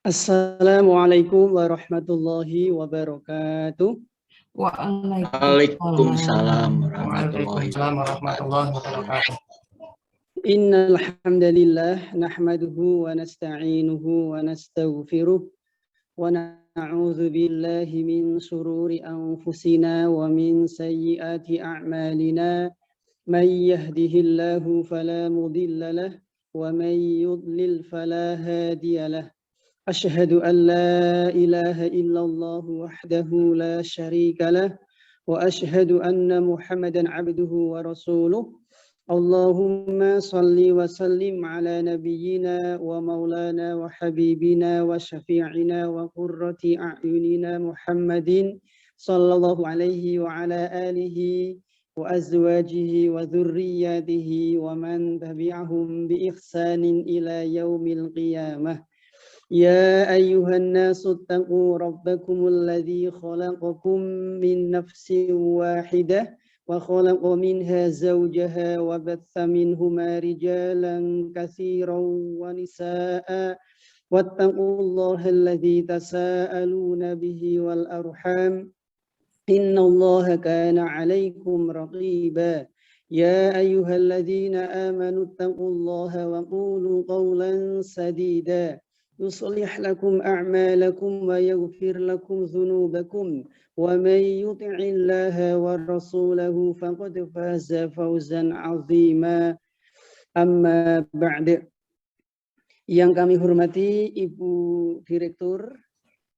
Assalamualaikum warahmatullahi wabarakatuh. Waalaikumsalam warahmatullahi wabarakatuh. Innal hamdalillah nahmaduhu wa nasta'inuhu wa nastaghfiruh wa na'udzu billahi min shururi anfusina wa min sayyiati a'malina may yahdihillahu fala mudilla lahu wa may yudlil fala hadiya lahu. أشهد أن لا إله إلا الله وحده لا شريك له وأشهد أن محمدا عبده ورسوله اللهم صل وسلم على نبينا ومولانا وحبيبنا وشفيعنا وقرة أعيننا محمد صلى الله عليه وعلى آله وأزواجه وذرياته ومن تبعهم بإحسان إلى يوم القيامة. يا أيها الناس اتقوا ربكم الذي خلقكم من نفس واحدة وخلق منها زوجها وبث منهما رجالا كثيرا ونساء واتقوا الله الذي تساءلون به والأرحام إن الله كان عليكم رقيبا. يا أيها الذين آمنوا اتقوا الله وقولوا قولا سديدا يصلح لكم أعمالكم ويغفر لكم ذنوبكم ومن يطع الله ورسوله فقد فاز فوزا عظيما. Amma ba'd. Yang kami hormati Ibu Direktur,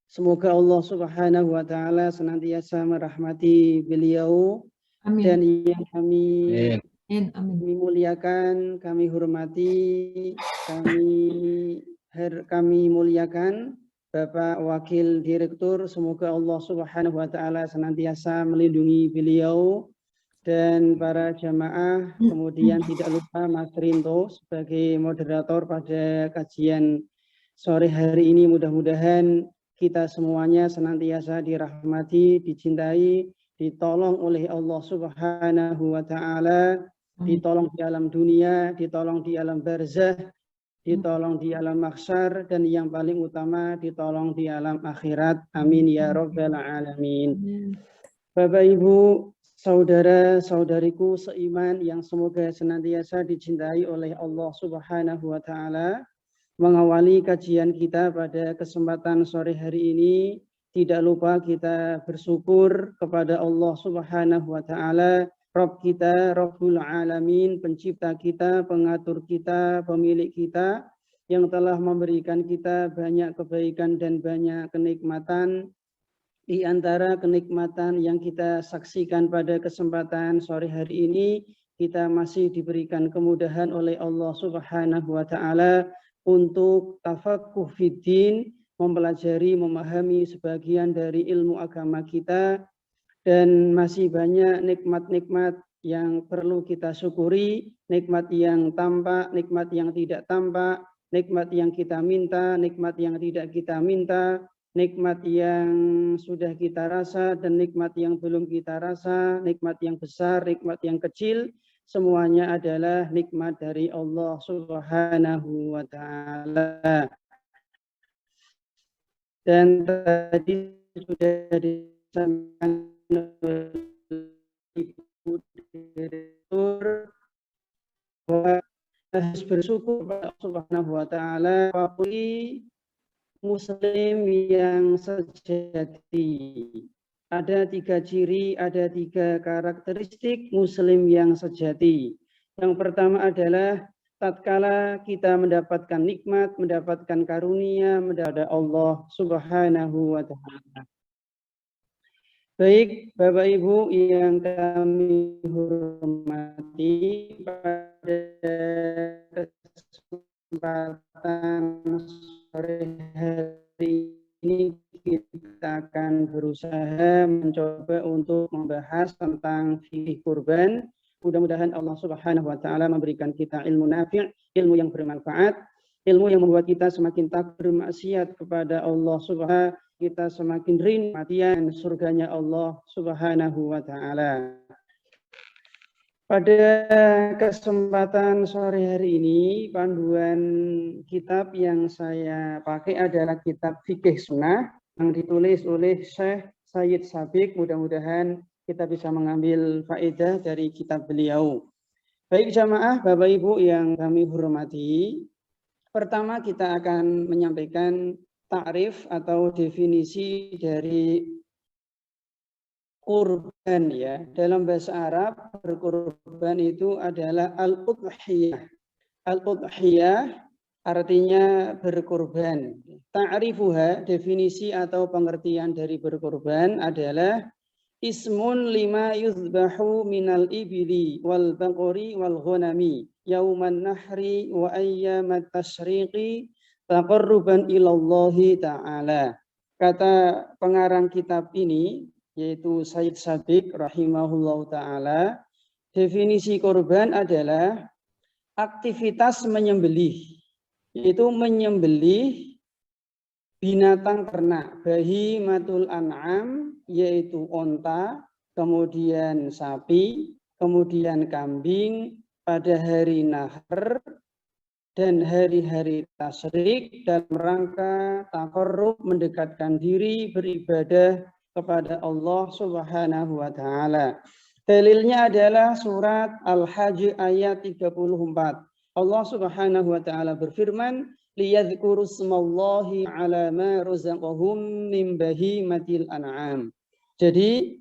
semoga Allah Subhanahu wa taala senantiasa merahmati beliau. Amin. Dan yang kami muliakan, kami hormati, kami muliakan Bapak Wakil Direktur, semoga Allah Subhanahu wa taala senantiasa melindungi beliau dan para jamaah. Kemudian tidak lupa Mas Rinto sebagai moderator pada kajian sore hari ini. Mudah-mudahan kita semuanya senantiasa dirahmati, dicintai, ditolong oleh Allah Subhanahu wa taala, ditolong di alam dunia, ditolong di alam barzah, ditolong di alam mahsyar, dan yang paling utama ditolong di alam akhirat. Amin ya rabbal alamin. Bapak Ibu, saudara-saudariku seiman yang semoga senantiasa dicintai oleh Allah Subhanahu wa taala, mengawali kajian kita pada kesempatan sore hari ini, tidak lupa kita bersyukur kepada Allah Subhanahu wa taala, Rabb kita, Rabbul Alamin, pencipta kita, pengatur kita, pemilik kita, yang telah memberikan kita banyak kebaikan dan banyak kenikmatan. Di antara kenikmatan yang kita saksikan pada kesempatan sore hari ini, kita masih diberikan kemudahan oleh Allah Subhanahu wa taala untuk tafaqquh fiddin, mempelajari, memahami sebagian dari ilmu agama kita. Dan masih banyak nikmat-nikmat yang perlu kita syukuri, nikmat yang tampak, nikmat yang tidak tampak, nikmat yang kita minta, nikmat yang tidak kita minta, nikmat yang sudah kita rasa dan nikmat yang belum kita rasa, nikmat yang besar, nikmat yang kecil, semuanya adalah nikmat dari Allah Subhanahu wa taala. Dan tadi sudah disampaikan Ibu Direktur bahwa harus bersyukur kepada Allah Subhanahu wa taala, muslim yang sejati. Ada 3 ciri, ada 3 karakteristik muslim yang sejati. Yang pertama adalah tatkala kita mendapatkan nikmat, mendapatkan karunia dari Allah Subhanahu wa taala. Baik, Bapak Ibu yang kami hormati, pada kesempatan sore hari ini kita akan berusaha mencoba untuk membahas tentang fikih kurban. Mudah-mudahan Allah Subhanahu wa taala memberikan kita ilmu nafi', ilmu yang bermanfaat, ilmu yang membuat kita semakin takut bermaksiat kepada Allah Subhanahu, kita semakin rindu surganya Allah Subhanahu wa taala. Pada kesempatan sore hari ini, panduan kitab yang saya pakai adalah kitab Fikih Sunnah yang ditulis oleh Syekh Sayyid Sabiq. Mudah-mudahan kita bisa mengambil faedah dari kitab beliau. Baik jamaah, Bapak Ibu yang kami hormati, pertama kita akan menyampaikan takrif atau definisi dari kurban ya. Dalam bahasa Arab, berkurban itu adalah al-udhiyah. Al-udhiyah artinya berkurban. Ta'rifuha, definisi atau pengertian dari berkurban adalah ismun lima yuzbahu minal ibili wal baqari wal ghanami yauman nahri wa ayyamat tasyriqi taqarruban ilallahi ta'ala. Kata pengarang kitab ini yaitu Sayyid Sabiq rahimahullah ta'ala, definisi kurban adalah aktivitas menyembelih, yaitu menyembelih binatang ternak, bahimatul an'am, yaitu onta, kemudian sapi, kemudian kambing pada hari nahar dan hari-hari tasyrik dalam rangka taqarrub, mendekatkan diri beribadah kepada Allah Subhanahu wa taala. Dalilnya adalah surat Al-Hajj ayat 34. Allah Subhanahu wa taala berfirman, liyadhkuru smallahi ala ma razaqahum min bahimatil an'am. Jadi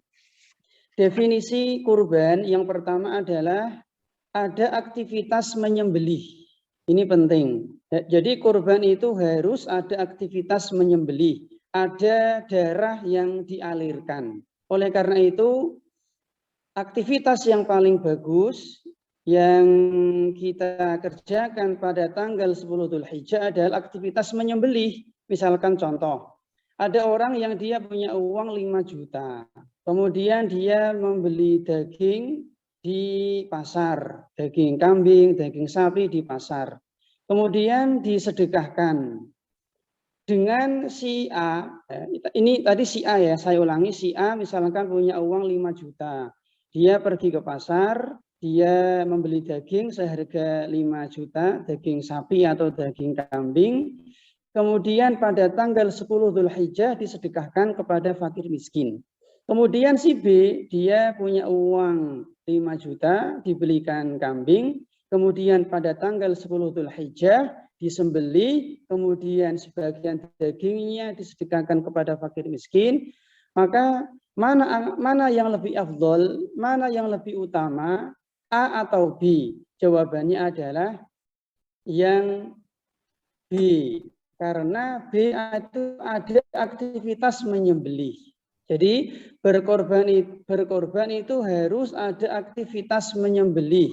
definisi kurban yang pertama adalah ada aktivitas menyembelih. Ini penting. Jadi kurban itu harus ada aktivitas menyembelih, ada darah yang dialirkan. Oleh karena itu, aktivitas yang paling bagus yang kita kerjakan pada tanggal 10 Dzulhijjah adalah aktivitas menyembelih. Misalkan contoh, ada orang yang dia punya uang 5 juta, kemudian dia membeli daging di pasar, daging kambing, daging sapi di pasar, kemudian disedekahkan dengan si A. Ini tadi si A ya, saya ulangi, si A misalkan punya uang 5 juta, dia pergi ke pasar, dia membeli daging seharga 5 juta, daging sapi atau daging kambing, kemudian pada tanggal 10 Dzulhijjah disedekahkan kepada fakir miskin. Kemudian si B, dia punya uang 5 juta, dibelikan kambing, kemudian pada tanggal 10 Dzulhijjah disembelih, kemudian sebagian dagingnya disedekahkan kepada fakir miskin. Maka mana yang lebih afdol, mana yang lebih utama, A atau B? Jawabannya adalah yang B, karena B itu ada aktivitas menyembelih. Jadi berkorban itu harus ada aktivitas menyembelih,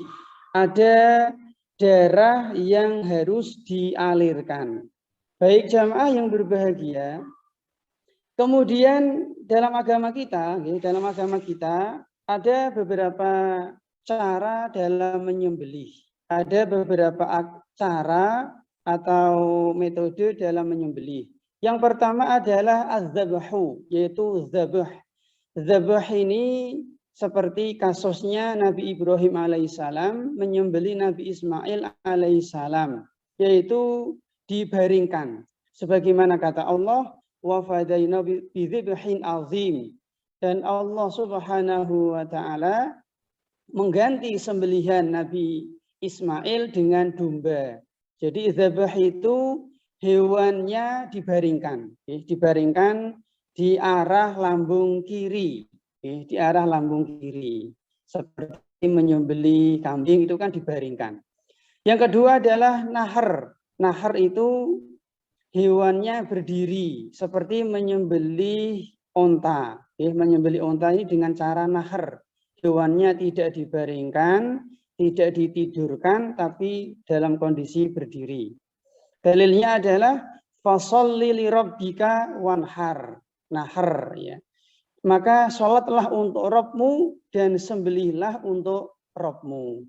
ada darah yang harus dialirkan. Baik jamaah yang berbahagia, kemudian dalam agama kita ada beberapa cara dalam menyembelih. Ada beberapa cara atau metode dalam menyembelih. Yang pertama adalah az-zabhu, yaitu zabah. Zabah ini seperti kasusnya Nabi Ibrahim alaihissalam menyembelih Nabi Ismail alaihissalam, yaitu dibaringkan. Sebagaimana kata Allah, wa fadaina bi dzibhin azim. Dan Allah Subhanahu wa taala mengganti sembelihan Nabi Ismail dengan domba. Jadi zabah itu hewannya dibaringkan, dibaringkan di arah lambung kiri, di arah lambung kiri. Seperti menyembelih kambing itu kan dibaringkan. Yang kedua adalah nahar. Nahar itu hewannya berdiri, seperti menyembelih onta. Menyembelih onta ini dengan cara nahar. Hewannya tidak dibaringkan, tidak ditidurkan, tapi dalam kondisi berdiri. Dalilnya adalah fasholli li rabbika wanhar, nahar ya. Maka sholatlah untuk Rabbmu dan sembelihlah untuk Rabbmu.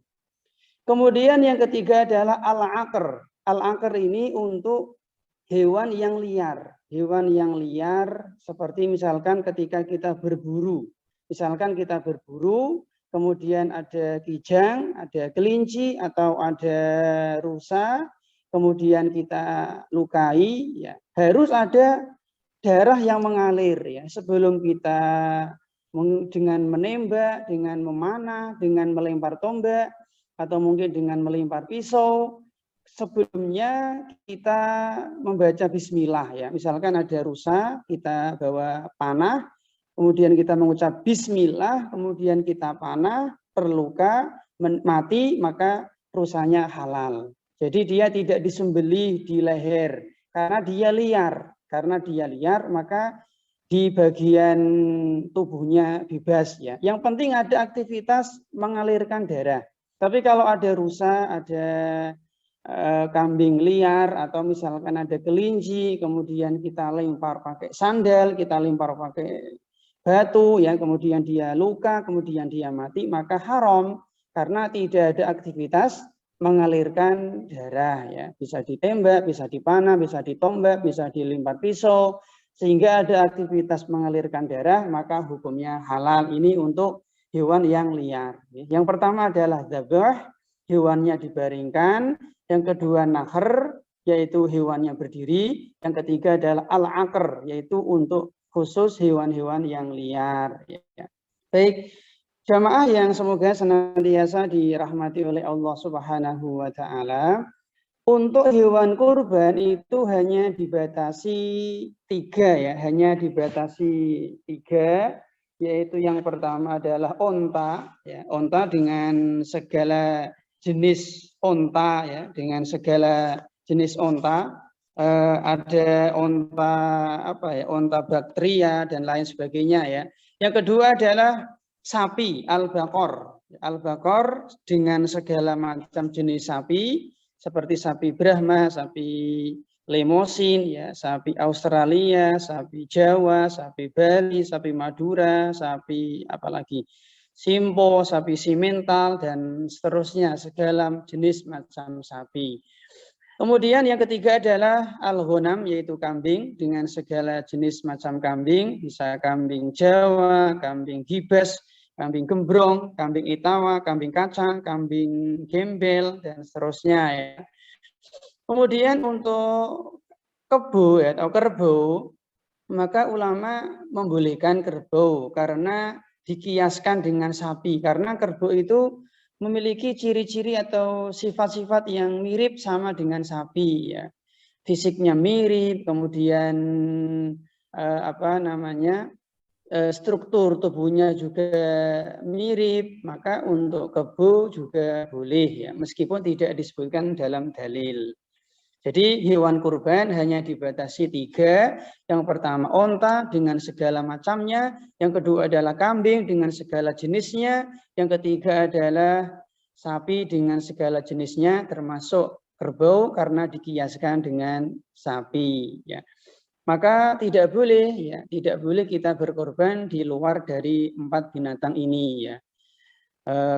Kemudian yang ketiga adalah al-aqr. Al-aqr ini untuk hewan yang liar. Hewan yang liar seperti misalkan ketika kita berburu. Misalkan kita berburu, kemudian ada kijang, ada kelinci, atau ada rusa, kemudian kita lukai, ya harus ada darah yang mengalir ya sebelum kita dengan menembak, dengan memanah, dengan melempar tombak, atau mungkin dengan melempar pisau. Sebelumnya kita membaca bismillah ya. Misalkan ada rusa, kita bawa panah, kemudian kita mengucap bismillah, kemudian kita panah, terluka, mati, maka rusanya halal. Jadi dia tidak disembelih di leher karena dia liar. Karena dia liar, maka di bagian tubuhnya bebas ya. Yang penting ada aktivitas mengalirkan darah. Tapi kalau ada rusa, ada kambing liar, atau misalkan ada kelinci, kemudian kita lempar pakai sandal, kita lempar pakai batu, ya, kemudian dia luka, kemudian dia mati, maka haram karena tidak ada aktivitas mengalirkan darah, ya, bisa ditembak, bisa dipanah, bisa ditombak, bisa dilempar pisau, sehingga ada aktivitas mengalirkan darah, maka hukumnya halal. Ini untuk hewan yang liar. Yang pertama adalah dzabah, hewannya dibaringkan. Yang kedua nahr, yaitu hewannya berdiri. Yang ketiga adalah al-aqr, yaitu untuk khusus hewan-hewan yang liar. Baik, jamaah yang semoga senantiasa dirahmati oleh Allah Subhanahu wa Ta'ala. Untuk hewan kurban itu hanya dibatasi 3 ya, hanya dibatasi 3, yaitu yang pertama adalah onta, ya, onta dengan segala jenis onta, ya, dengan segala jenis onta, ada onta onta baktria dan lain sebagainya ya. Yang kedua adalah sapi al-baqor, al-baqor dengan segala macam jenis sapi seperti sapi Brahma, sapi Lemosin, ya, sapi Australia, sapi Jawa, sapi Bali, sapi Madura, sapi apalagi Simpo, sapi Simental, dan seterusnya, segala jenis macam sapi. Kemudian yang ketiga adalah al-ghanam, yaitu kambing dengan segala jenis macam kambing, bisa kambing Jawa, kambing gibas, kambing gembrong, kambing itawa, kambing kacang, kambing gembel, dan seterusnya ya. Kemudian untuk kebo ya, atau kerbau, maka ulama membolehkan kerbau karena dikiaskan dengan sapi, karena kerbau itu memiliki ciri-ciri atau sifat-sifat yang mirip sama dengan sapi ya. Fisiknya mirip, kemudian struktur tubuhnya juga mirip, maka untuk kebo juga boleh ya, meskipun tidak disebutkan dalam dalil. Jadi hewan kurban hanya dibatasi 3. Yang pertama onta dengan segala macamnya, yang kedua adalah kambing dengan segala jenisnya, yang ketiga adalah sapi dengan segala jenisnya, termasuk kerbau karena dikiaskan dengan sapi ya. Maka tidak boleh kita berkorban di luar dari 4 binatang ini ya.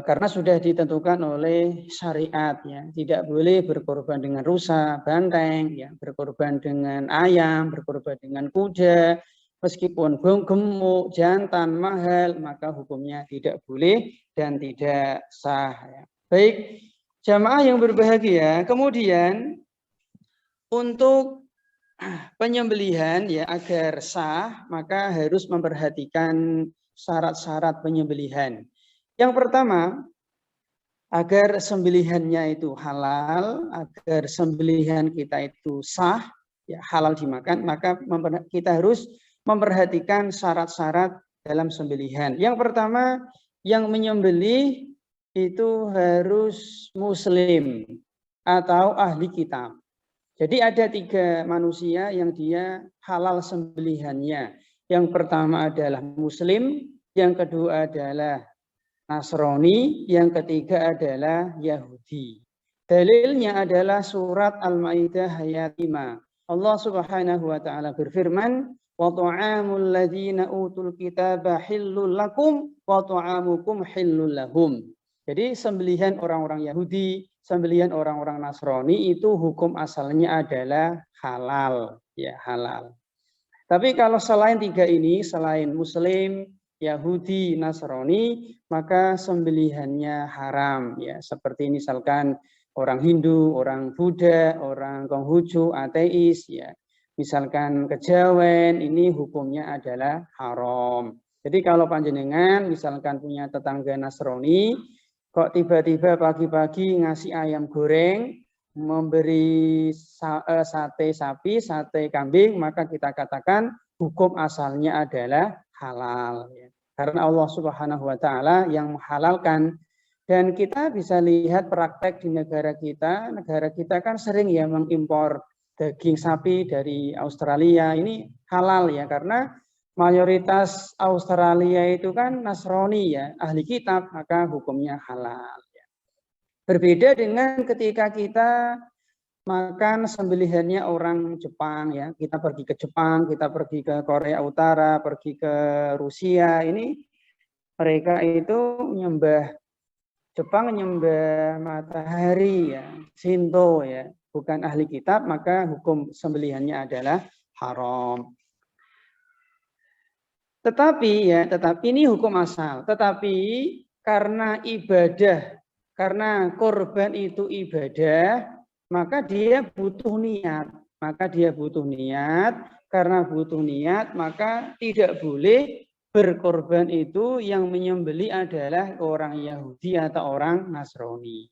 Karena sudah ditentukan oleh syariat ya, tidak boleh berkorban dengan rusa, banteng ya, berkorban dengan ayam, berkorban dengan kuda, meskipun gemuk, jantan, mahal, maka hukumnya tidak boleh dan tidak sah ya. Baik, jamaah yang berbahagia, kemudian untuk penyembelihan ya agar sah, maka harus memperhatikan syarat-syarat penyembelihan. Yang pertama, agar sembelihannya itu halal, agar sembelihan kita itu sah, ya, halal dimakan, maka kita harus memperhatikan syarat-syarat dalam sembelihan. Yang pertama, yang menyembelih itu harus muslim atau ahli kitab. Jadi ada 3 manusia yang dia halal sembelihannya. Yang pertama adalah muslim, yang kedua adalah Nasrani, yang ketiga adalah Yahudi. Dalilnya adalah surat Al-Maidah ayat 5. Allah Subhanahu wa Ta'ala berfirman, "Wa ta'amul ladzina utul kitaba hillul lakum wa ta'amukum hillul lahum." Jadi sembelihan orang-orang Yahudi, sembelihan orang-orang Nasrani itu hukum asalnya adalah halal, ya halal. Tapi kalau selain 3 ini, selain muslim, Yahudi, Nasrani, maka sembelihannya haram ya. Seperti misalkan orang Hindu, orang Buddha, orang Konghucu, ateis ya. Misalkan kejawen, ini hukumnya adalah haram. Jadi kalau panjenengan misalkan punya tetangga Nasrani, kok tiba-tiba pagi-pagi ngasih ayam goreng, memberi sate sapi, sate kambing, maka kita katakan hukum asalnya adalah halal. Karena Allah Subhanahu wa Ta'ala yang menghalalkan. Dan kita bisa lihat praktek di negara kita kan sering ya mengimpor daging sapi dari Australia. Ini halal ya, karena mayoritas Australia itu kan Nasrani ya, ahli kitab, maka hukumnya halal. Berbeda dengan ketika kita makan sembelihannya orang Jepang ya, kita pergi ke Jepang, kita pergi ke Korea Utara, pergi ke Rusia, ini mereka itu menyembah Jepang, menyembah matahari ya, Shinto ya, bukan ahli kitab, maka hukum sembelihannya adalah haram. Tetapi ini hukum asal. Tetapi karena ibadah, karena korban itu ibadah, maka dia butuh niat. Karena butuh niat, maka tidak boleh berkorban itu yang menyembelih adalah orang Yahudi atau orang Nasrani.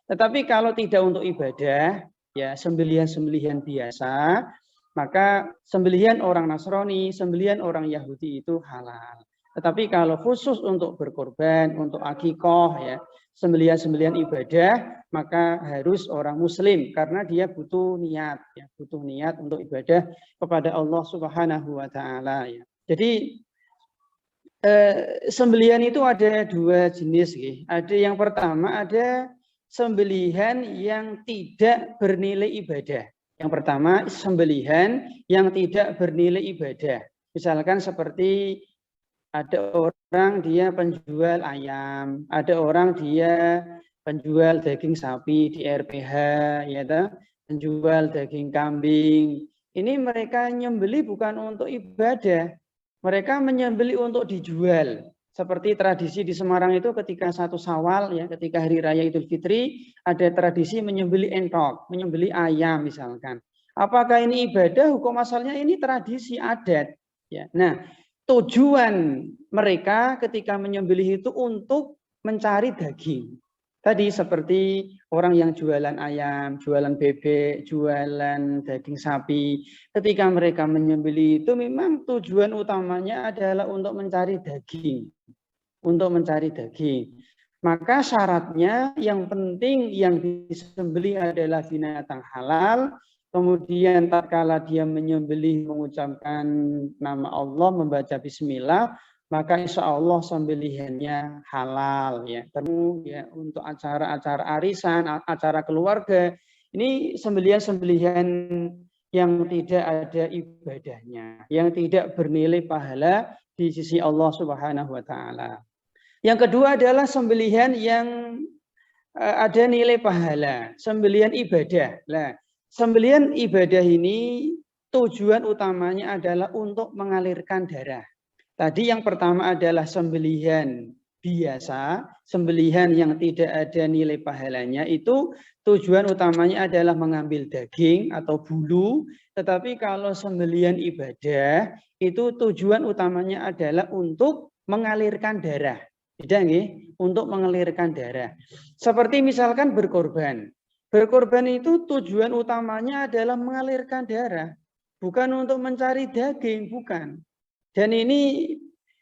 Tetapi kalau tidak untuk ibadah, ya sembelihan-sembelihan biasa, maka sembelihan orang Nasrani, sembelihan orang Yahudi itu halal. Tetapi kalau khusus untuk berkorban, untuk akikoh, ya sembelihan-sembelihan ibadah, maka harus orang Muslim karena dia butuh niat, ya butuh niat untuk ibadah kepada Allah Subhanahu wa Ta'ala. Ya. Jadi sembelihan itu ada dua jenis. Ada yang pertama, ada sembelihan yang tidak bernilai ibadah. Yang pertama, sembelihan yang tidak bernilai ibadah. Misalkan seperti ada orang dia penjual ayam, ada orang dia penjual daging sapi di RPH, ya penjual daging kambing. Ini mereka nyembeli bukan untuk ibadah. Mereka menyembeli untuk dijual. Seperti tradisi di Semarang itu ketika 1 Syawal, ya, ketika Hari Raya Idul Fitri, ada tradisi menyembeli entok, menyembeli ayam misalkan. Apakah ini ibadah? Hukum asalnya ini tradisi adat. Ya. Nah, tujuan mereka ketika menyembelih itu untuk mencari daging. Tadi seperti orang yang jualan ayam, jualan bebek, jualan daging sapi. Ketika mereka menyembelih itu memang tujuan utamanya adalah untuk mencari daging. Maka syaratnya yang penting yang disembelih adalah binatang halal. Kemudian tatkala dia menyembelih mengucapkan nama Allah, membaca bismillah, maka insya Allah sembelihannya halal ya. Terus ya untuk acara-acara arisan, acara keluarga, ini sembelihan-sembelihan yang tidak ada ibadahnya, yang tidak bernilai pahala di sisi Allah Subhanahu wa Ta'ala. Yang kedua adalah sembelihan yang ada nilai pahala, sembelihan ibadah. Nah, sembelihan ibadah ini tujuan utamanya adalah untuk mengalirkan darah. Tadi yang pertama adalah sembelihan biasa, sembelihan yang tidak ada nilai pahalanya, itu tujuan utamanya adalah mengambil daging atau bulu. Tetapi kalau sembelihan ibadah, itu tujuan utamanya adalah untuk mengalirkan darah. Beda nggih? Untuk mengalirkan darah. Seperti misalkan berkorban. Berkorban itu tujuan utamanya adalah mengalirkan darah. Bukan untuk mencari daging, bukan. Dan ini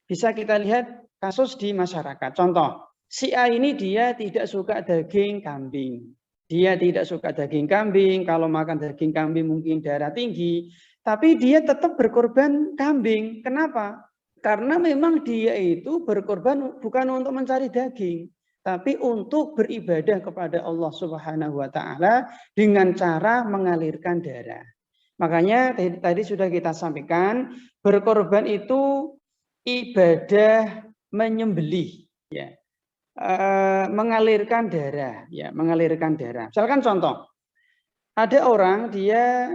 bisa kita lihat kasus di masyarakat. Contoh, si A ini dia tidak suka daging kambing. Dia tidak suka daging kambing, kalau makan daging kambing mungkin darah tinggi. Tapi dia tetap berkorban kambing. Kenapa? Karena memang dia itu berkorban bukan untuk mencari daging, tapi untuk beribadah kepada Allah Subhanahu wa Ta'ala dengan cara mengalirkan darah. Makanya tadi sudah kita sampaikan, berkorban itu ibadah menyembelih, ya, mengalirkan darah, ya, mengalirkan darah. Misalkan contoh, ada orang dia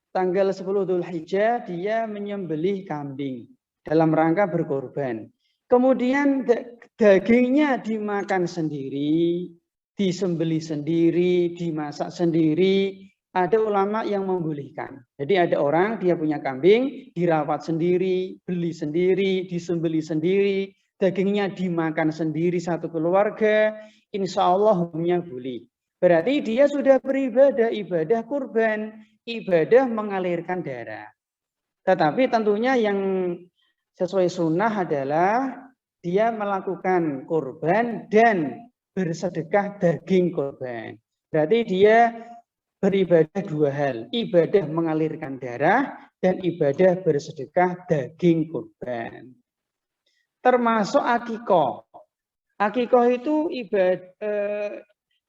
tanggal 10 Dzulhijjah dia menyembelih kambing dalam rangka berkorban. Kemudian dagingnya dimakan sendiri, disembelih sendiri, dimasak sendiri. Ada ulama yang membolehkan. Jadi ada orang dia punya kambing, dirawat sendiri, beli sendiri, disembelih sendiri, dagingnya dimakan sendiri satu keluarga, insya Allah hukumnya boleh. Berarti dia sudah beribadah, ibadah kurban, ibadah mengalirkan darah. Tetapi tentunya yang sesuai sunnah adalah dia melakukan kurban dan bersedekah daging kurban. Berarti dia beribadah dua hal, ibadah mengalirkan darah dan ibadah bersedekah daging kurban. Termasuk akikoh. Akikoh itu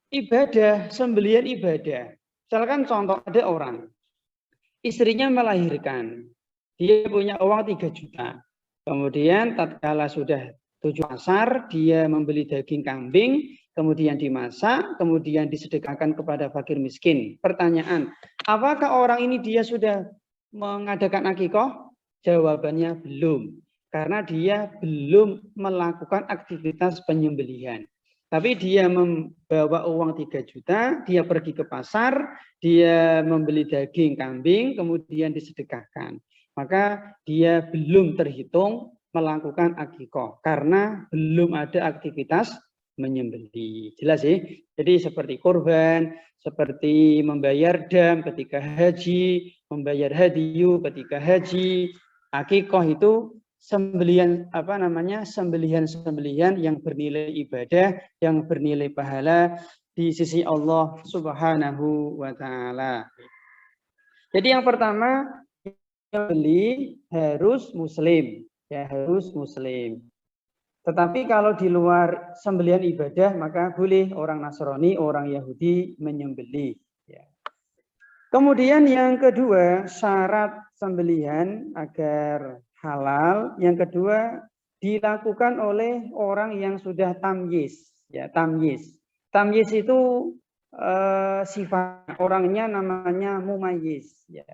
ibadah, sembelihan ibadah. Misalkan contoh ada orang, istrinya melahirkan, dia punya uang 3 juta. Kemudian tatkala sudah 7 asar, dia membeli daging kambing, kemudian dimasak, kemudian disedekahkan kepada fakir miskin. Pertanyaan, apakah orang ini dia sudah mengadakan akikoh? Jawabannya belum. Karena dia belum melakukan aktivitas penyembelihan. Tapi dia membawa uang 3 juta, dia pergi ke pasar, dia membeli daging kambing, kemudian disedekahkan. Maka dia belum terhitung melakukan akikoh karena belum ada aktivitas menyembelih. Jelas sih? Jadi seperti kurban, seperti membayar dam ketika haji, membayar hadiyu ketika haji, akikoh itu sembelihan sembelihan yang bernilai ibadah, yang bernilai pahala di sisi Allah Subhanahu wa taala. Jadi yang pertama, yang beli harus muslim, ya harus muslim. Tetapi kalau di luar sembelihan ibadah maka boleh orang Nasrani, orang Yahudi menyembelih. Ya. Kemudian yang kedua, syarat sembelihan agar halal. Yang kedua, dilakukan oleh orang yang sudah tamyiz. Ya, tamyiz. Tamyiz itu sifat orangnya namanya mumayyiz. Ya.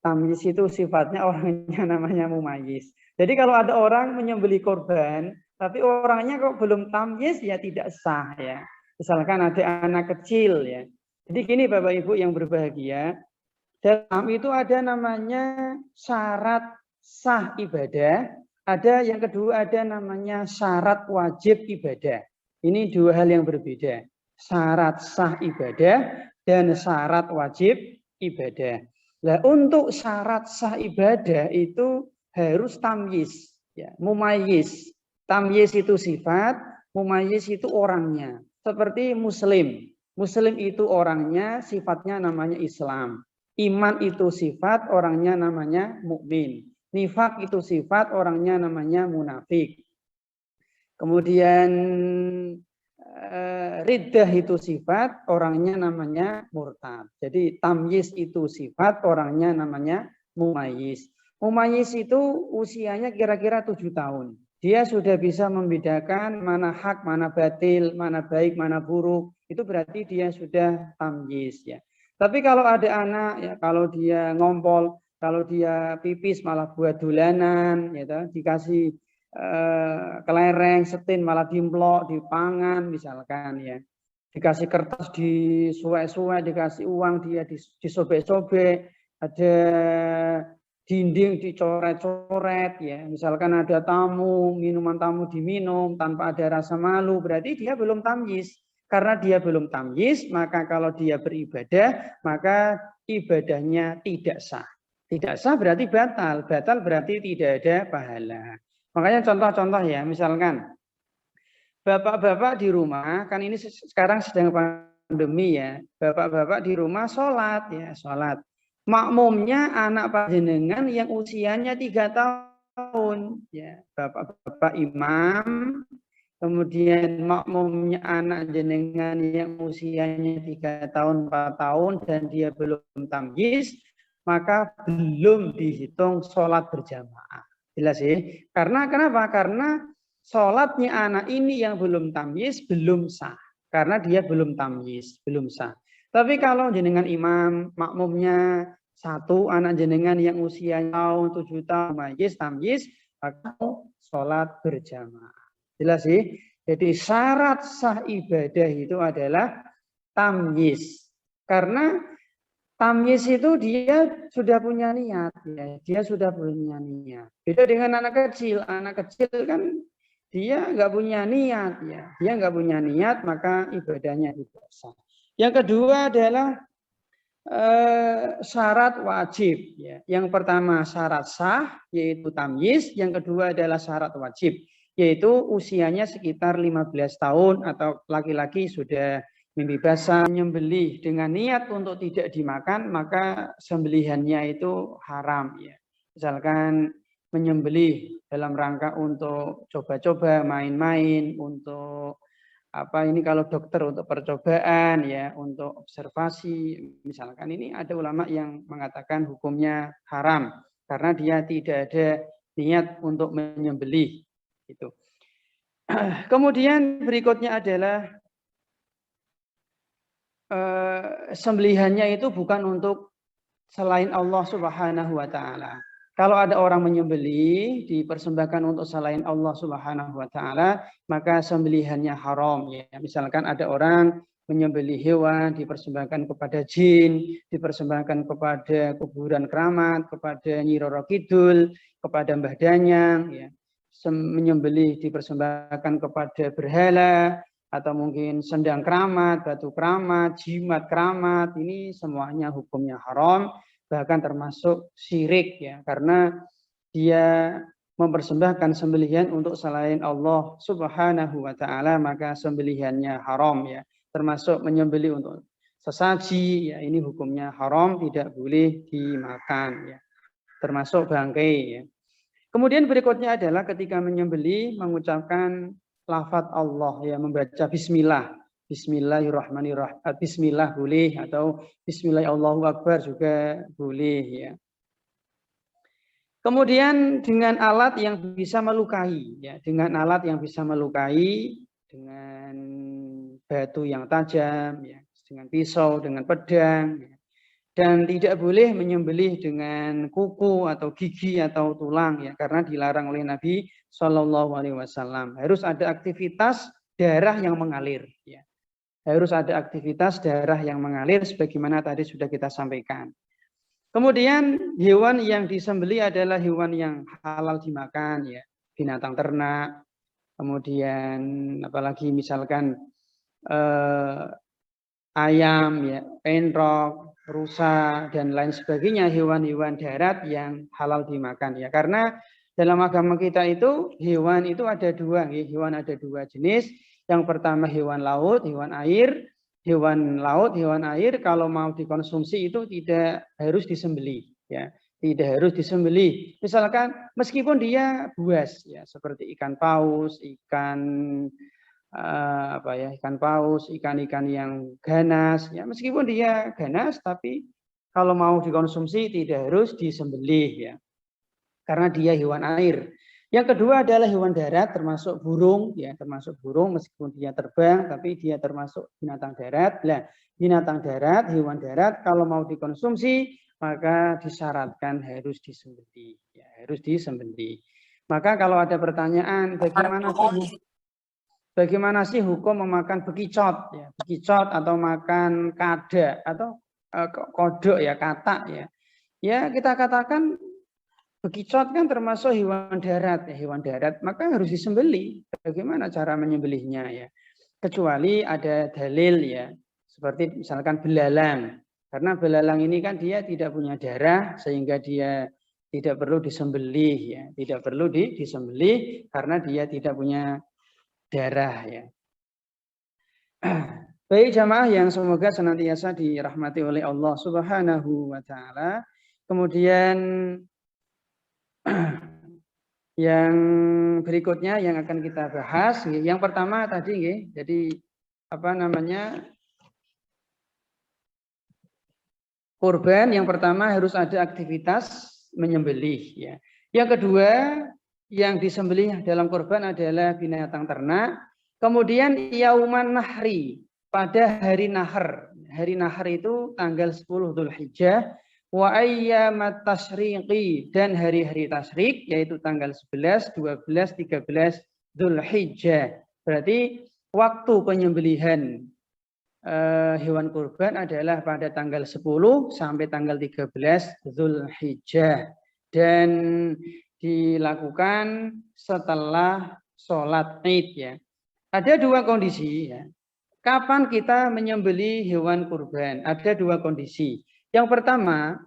Tamyiz itu sifatnya orangnya namanya mumayyiz. Jadi kalau ada orang menyembelih korban, tapi orangnya kok belum tamyiz, ya tidak sah ya. Misalkan ada anak kecil ya. Jadi gini Bapak Ibu yang berbahagia, dalam itu ada namanya syarat sah ibadah, ada yang kedua ada namanya syarat wajib ibadah. Ini dua hal yang berbeda. Syarat sah ibadah dan syarat wajib ibadah. Nah, untuk syarat sah ibadah itu harus tamyiz, ya, mumayyiz. Tamyiz itu sifat, mumayyiz itu orangnya. Seperti muslim. Muslim itu orangnya, sifatnya namanya Islam. Iman itu sifat, orangnya namanya mukmin. Nifak itu sifat, orangnya namanya munafik. Kemudian riddah itu sifat, orangnya namanya murtad. Jadi tamyiz itu sifat, orangnya namanya mumayyiz. Mumayyiz itu usianya kira-kira 7 tahun. Dia sudah bisa membedakan mana hak, mana batil, mana baik, mana buruk. Itu berarti dia sudah tamyiz ya. Tapi kalau ada anak ya, kalau dia ngompol, kalau dia pipis malah buat dolanan, ya, dikasih kelereng, setin malah dimplok, dipangan misalkan ya. Dikasih kertas disuwek-suwek, dikasih uang dia disobek-sobek, ada dinding dicoret-coret ya. Misalkan ada tamu, minuman tamu diminum tanpa ada rasa malu, berarti dia belum tamyiz. Karena dia belum tamyiz, maka kalau dia beribadah, maka ibadahnya tidak sah. Tidak sah berarti batal. Batal berarti tidak ada pahala. Makanya contoh-contoh ya, misalkan bapak-bapak di rumah, kan ini sekarang sedang pandemi ya, bapak-bapak di rumah sholat ya, sholat. Makmumnya anak panjenengan yang usianya 3 tahun ya, bapak-bapak imam, kemudian makmumnya anak jenengan yang usianya 3 tahun, 4 tahun dan dia belum tamyiz, maka belum dihitung sholat berjamaah. Jelas sih. Karena kenapa? Karena sholatnya anak ini yang belum tamyiz belum sah. Karena dia belum tamyiz, belum sah. Tapi kalau jenengan imam, makmumnya 1, anak jenengan yang usianya tahun 7 tahun tamyiz, atau sholat berjamaah. Jelas sih? Jadi syarat sah ibadah itu adalah tamyiz. Karena tamyiz itu dia sudah punya niat, ya. Dia sudah punya niat. Beda dengan anak kecil. Anak kecil kan dia nggak punya niat, ya. Dia nggak punya niat, maka ibadahnya tidak sah. Yang kedua adalah syarat wajib. Ya. Yang pertama syarat sah, yaitu tamyiz. Yang kedua adalah syarat wajib, yaitu usianya sekitar 15 tahun atau laki-laki sudah mimpi basah. Menyembelih dengan niat untuk tidak dimakan, maka sembelihannya itu haram. Ya. Misalkan menyembelih dalam rangka untuk coba-coba, main-main, untuk ini kalau dokter untuk percobaan, ya, untuk observasi, misalkan, ini ada ulama yang mengatakan hukumnya haram karena dia tidak ada niat untuk menyembelih itu. Kemudian berikutnya adalah sembelihannya itu bukan untuk selain Allah Subhanahu wa taala. Kalau ada orang menyembelih dipersembahkan untuk selain Allah Subhanahu wa taala, maka sembelihannya haram, ya. Misalkan ada orang menyembelih hewan dipersembahkan kepada jin, dipersembahkan kepada kuburan keramat, kepada Nyi Roro Kidul, kepada Mbah Danyang, ya. Menyembelih dipersembahkan kepada berhala atau mungkin sendang keramat, batu keramat, jimat keramat, ini semuanya hukumnya haram. Bahkan termasuk syirik, ya, karena dia mempersembahkan sembelihan untuk selain Allah Subhanahu wa taala, maka sembelihannya haram, ya. Termasuk menyembelih untuk sesaji, ya, ini hukumnya haram, tidak boleh dimakan, ya. Termasuk bangkai, ya. Kemudian berikutnya adalah ketika menyembelih mengucapkan lafaz Allah, ya, membaca bismillah. Bismillahirrahmanirrahim. Bismillah boleh, atau Bismillah Allahu Akbar juga boleh, ya. Kemudian dengan alat yang bisa melukai, ya, dengan alat yang bisa melukai, dengan batu yang tajam, ya, dengan pisau, dengan pedang, ya. Dan tidak boleh menyembelih dengan kuku atau gigi atau tulang, ya, karena dilarang oleh Nabi Shallallahu Alaihi Wasallam. Harus ada aktivitas darah yang mengalir, ya. Harus ada aktivitas darah yang mengalir sebagaimana tadi sudah kita sampaikan. Kemudian hewan yang disembelih adalah hewan yang halal dimakan, ya. Binatang ternak, kemudian apalagi misalkan ayam, ya, penrok, rusa, dan lain sebagainya, hewan-hewan darat yang halal dimakan, ya. Karena dalam agama kita itu hewan itu ada dua, ya. Hewan ada dua jenis. Yang pertama hewan laut, hewan air. Hewan laut, hewan air kalau mau dikonsumsi itu tidak harus disembelih, ya. Tidak harus disembelih. Misalkan meskipun dia buas, ya, seperti ikan paus, ikan ikan paus, ikan-ikan yang ganas, ya, meskipun dia ganas, tapi kalau mau dikonsumsi tidak harus disembelih, ya, karena dia hewan air. Yang kedua adalah hewan darat, termasuk burung, ya, termasuk burung, meskipun dia terbang, tapi dia termasuk binatang darat. Nah, binatang darat, hewan darat, kalau mau dikonsumsi, maka disyaratkan harus disembelih, ya, harus disembelih. Maka kalau ada pertanyaan, bagaimana sih hukum memakan bekicot, ya, bekicot atau makan kada atau kodok, ya, katak, ya. Ya, kita katakan bekicot kan termasuk hewan darat, ya, hewan darat, maka harus disembelih. Bagaimana cara menyembelihnya, ya? Kecuali ada dalil, ya, seperti misalkan belalang. Karena belalang ini kan dia tidak punya darah sehingga dia tidak perlu disembelih, ya, tidak perlu disembelih karena dia tidak punya darah, ya. Baik jamaah yang semoga senantiasa dirahmati oleh Allah Subhanahu wa taala. Kemudian yang berikutnya yang akan kita bahas, yang pertama tadi, jadi kurban yang pertama harus ada aktivitas menyembelih, ya. Yang kedua yang disembelih dalam kurban adalah binatang ternak. Kemudian yauman nahri, pada hari nahar. Hari nahar itu tanggal 10 Dzulhijjah, wa ayyamat tasyriqi, dan hari-hari tasyrik yaitu tanggal 11, 12, 13 Dzulhijjah. Berarti waktu penyembelihan hewan kurban adalah pada tanggal 10 sampai tanggal 13 Dzulhijjah, dan dilakukan setelah sholat Id ya. Ada dua kondisi ya. Kapan kita menyembelih hewan kurban? Ada dua kondisi. Yang pertama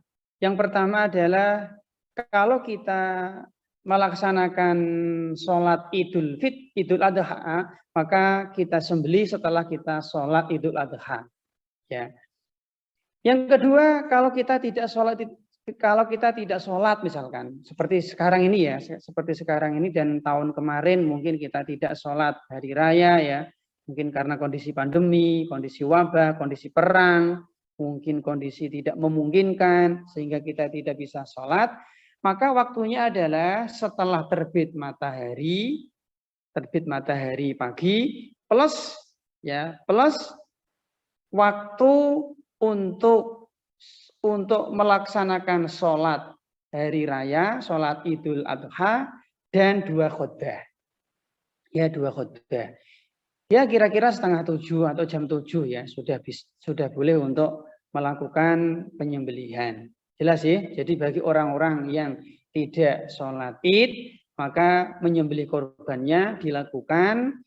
adalah kalau kita melaksanakan sholat Idul Adha, maka kita sembelih setelah kita sholat Idul Adha. Ya. Yang kedua, kalau kita tidak sholat misalkan seperti sekarang ini ya, seperti sekarang ini dan tahun kemarin mungkin kita tidak sholat hari raya ya. Mungkin karena kondisi pandemi, kondisi wabah, kondisi perang, mungkin kondisi tidak memungkinkan sehingga kita tidak bisa sholat. Maka waktunya adalah setelah terbit matahari pagi plus waktu untuk melaksanakan sholat hari raya, sholat Idul Adha dan 2 khutbah. Ya, 2 khutbah. Ya kira-kira 6:30 atau jam 7 ya sudah boleh untuk melakukan penyembelihan. Jelas ya. Jadi bagi orang-orang yang tidak sholat Id, maka menyembelih korbannya dilakukan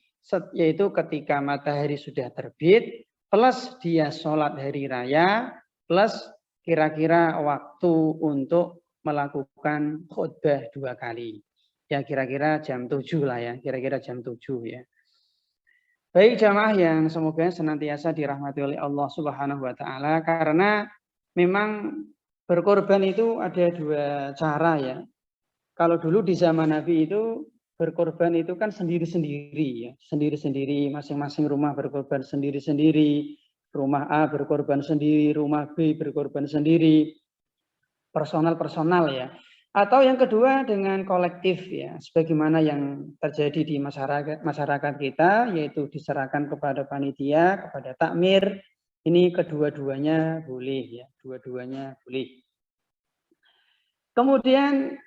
yaitu ketika matahari sudah terbit plus dia sholat hari raya plus kira-kira waktu untuk melakukan khutbah 2 kali. Ya kira-kira jam 7 lah ya, kira-kira jam 7 ya. Baik jamaah yang semoga senantiasa dirahmati oleh Allah Subhanahu wa taala, karena memang berkorban itu ada 2 cara ya. Kalau dulu di zaman Nabi itu berkorban itu kan sendiri-sendiri ya, sendiri-sendiri, masing-masing rumah berkorban sendiri-sendiri, rumah A berkorban sendiri, rumah B berkorban sendiri, personal ya. Atau yang kedua dengan kolektif ya, sebagaimana yang terjadi di masyarakat kita, yaitu diserahkan kepada panitia, kepada takmir. Ini kedua-duanya boleh ya, dua-duanya boleh. Kemudian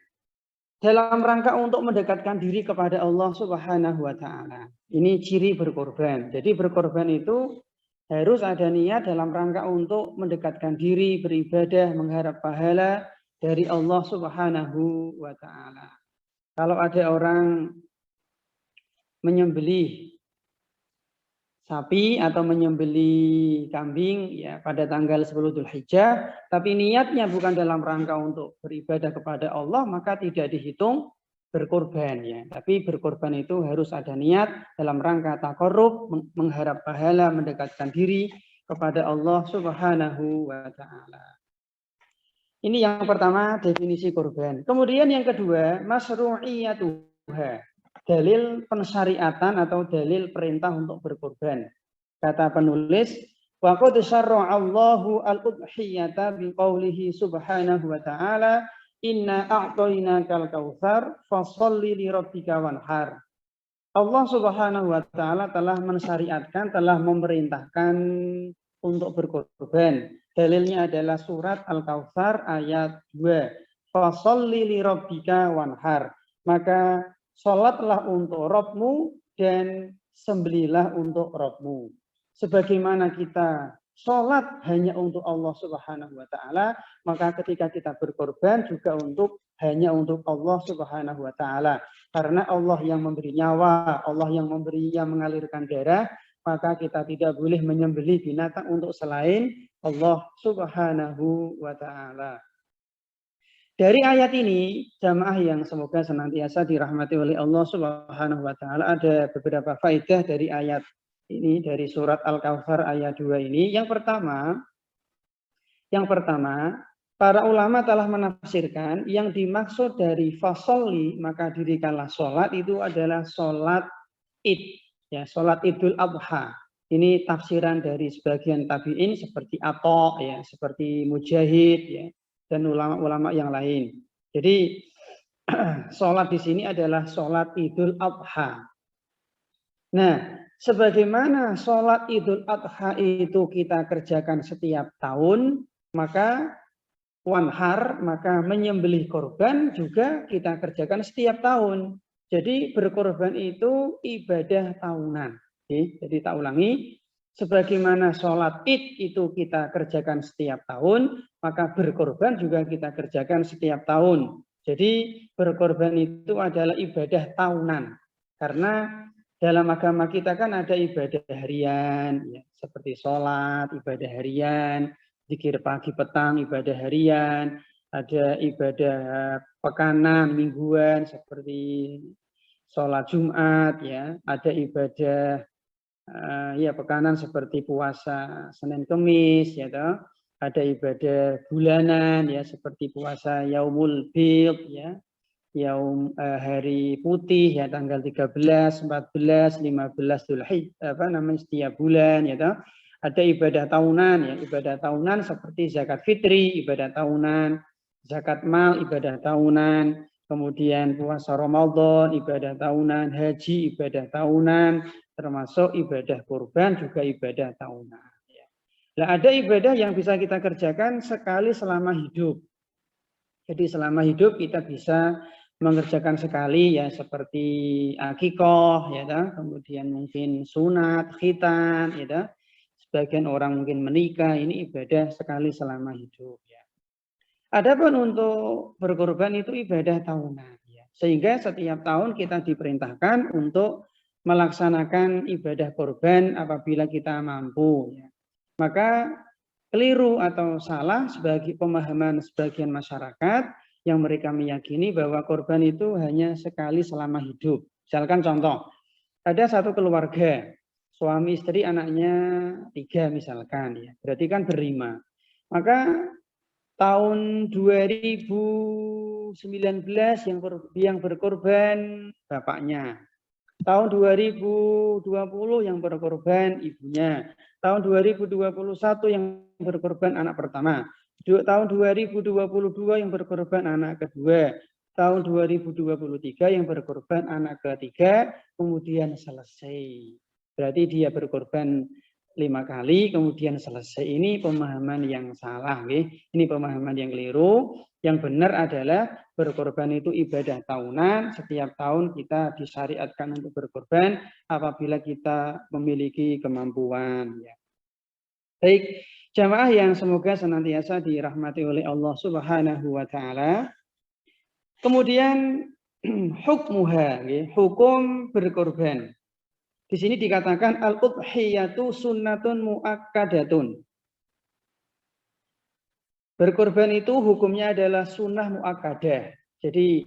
dalam rangka untuk mendekatkan diri kepada Allah Subhanahu wa taala. Ini ciri berkorban. Jadi berkorban itu harus ada niat dalam rangka untuk mendekatkan diri, beribadah, mengharap pahala dari Allah Subhanahu wa taala. Kalau ada orang menyembelih sapi atau menyembelih kambing ya pada tanggal 10 Dzulhijjah, tapi niatnya bukan dalam rangka untuk beribadah kepada Allah, maka tidak dihitung berkorban ya. Tapi berkorban itu harus ada niat dalam rangka taqarrub, mengharap pahala, mendekatkan diri kepada Allah Subhanahu wa taala. Ini yang pertama definisi korban. Kemudian yang kedua, masyru'iyatuha. Dalil pensyariatan atau dalil perintah untuk berkorban. Kata penulis, wa qad syarra'a Allahu al-udhiyata bi qoulihi subhanahu wa ta'ala, inna a'tainakal kautsar fasholli li rabbika wanhar. Allah Subhanahu wa taala telah mensyariatkan, telah memerintahkan untuk berkorban. Dalilnya adalah surat Al-Kautsar ayat 2. Fasholli li rabbika wanhar. Maka sholatlah untuk Rabbmu dan sembelilah untuk Rabbmu. Sebagaimana kita sholat hanya untuk Allah Subhanahu wa taala, maka ketika kita berkorban juga hanya untuk Allah Subhanahu wa taala. Karena Allah yang memberi nyawa, Allah yang mengalirkan darah, maka kita tidak boleh menyembelih binatang untuk selain Allah Subhanahu wa taala. Dari ayat ini, jamaah yang semoga senantiasa dirahmati oleh Allah Subhanahu wa taala, ada beberapa faedah dari ayat ini, dari surat Al-Kautsar ayat 2 ini. Yang pertama, para ulama telah menafsirkan yang dimaksud dari fasholli, maka dirikanlah sholat, itu adalah sholat Id, ya, sholat Idul Adha. Ini tafsiran dari sebagian tabi'in seperti Atha, ya, seperti Mujahid, ya, dan ulama-ulama yang lain. Jadi sholat di sini adalah sholat Idul Adha. Nah, sebagaimana sholat Idul Adha itu kita kerjakan setiap tahun, maka wanhar, maka menyembelih korban juga kita kerjakan setiap tahun. Jadi berkorban itu ibadah tahunan. Jadi tak ulangi, sebagaimana sholat id itu kita kerjakan setiap tahun, maka berkorban juga kita kerjakan setiap tahun. Jadi berkorban itu adalah ibadah tahunan. Karena dalam agama kita kan ada ibadah harian, ya, seperti sholat, ibadah harian, zikir pagi petang, ibadah harian, ada ibadah pekanan, mingguan, seperti sholat Jumat, ya, ada ibadah ya pekanan seperti puasa Senin Kemis, ya toh. Ada ibadah bulanan, ya, seperti puasa Yaumul Bid, ya, hari putih, ya, tanggal 13, 14, 15 Dzulhijjah, setiap bulan, ya toh. Ada ibadah tahunan, ya, ibadah tahunan seperti zakat fitri, ibadah tahunan, zakat mal, ibadah tahunan, kemudian puasa Ramadan, ibadah tahunan, haji, ibadah tahunan, termasuk ibadah kurban juga ibadah tahunan. Nah, ada ibadah yang bisa kita kerjakan sekali selama hidup. Jadi selama hidup kita bisa mengerjakan sekali, ya, seperti akikoh, ya, kemudian mungkin sunat, khitan, ya. Sebagian orang mungkin menikah, ini ibadah sekali selama hidup, ya. Adapun untuk berkorban itu ibadah tahunan, ya. Sehingga setiap tahun kita diperintahkan untuk melaksanakan ibadah korban apabila kita mampu, ya. Maka keliru atau salah sebagai pemahaman sebagian masyarakat yang mereka meyakini bahwa korban itu hanya sekali selama hidup. Misalkan contoh, ada satu keluarga, suami istri anaknya 3 misalkan, ya, berarti kan ber5. Maka tahun 2019 yang berkorban bapaknya. Tahun 2020 yang berkorban ibunya. Tahun 2021 yang berkorban anak pertama. Tahun 2022 yang berkorban anak kedua. Tahun 2023 yang berkorban anak ketiga, kemudian selesai. Berarti dia berkorban 5 kali, kemudian selesai. Ini pemahaman yang salah. Ini pemahaman yang keliru. Yang benar adalah berkorban itu ibadah tahunan. Setiap tahun kita disyariatkan untuk berkorban apabila kita memiliki kemampuan. Ya. Baik, jamaah yang semoga senantiasa dirahmati oleh Allah Subhanahu wa Ta'ala. Kemudian hukmuha, hukum berkorban. Di sini dikatakan al-udhiyatu sunnatun muakkadatun. Berkorban itu hukumnya adalah sunnah muakkadah. Jadi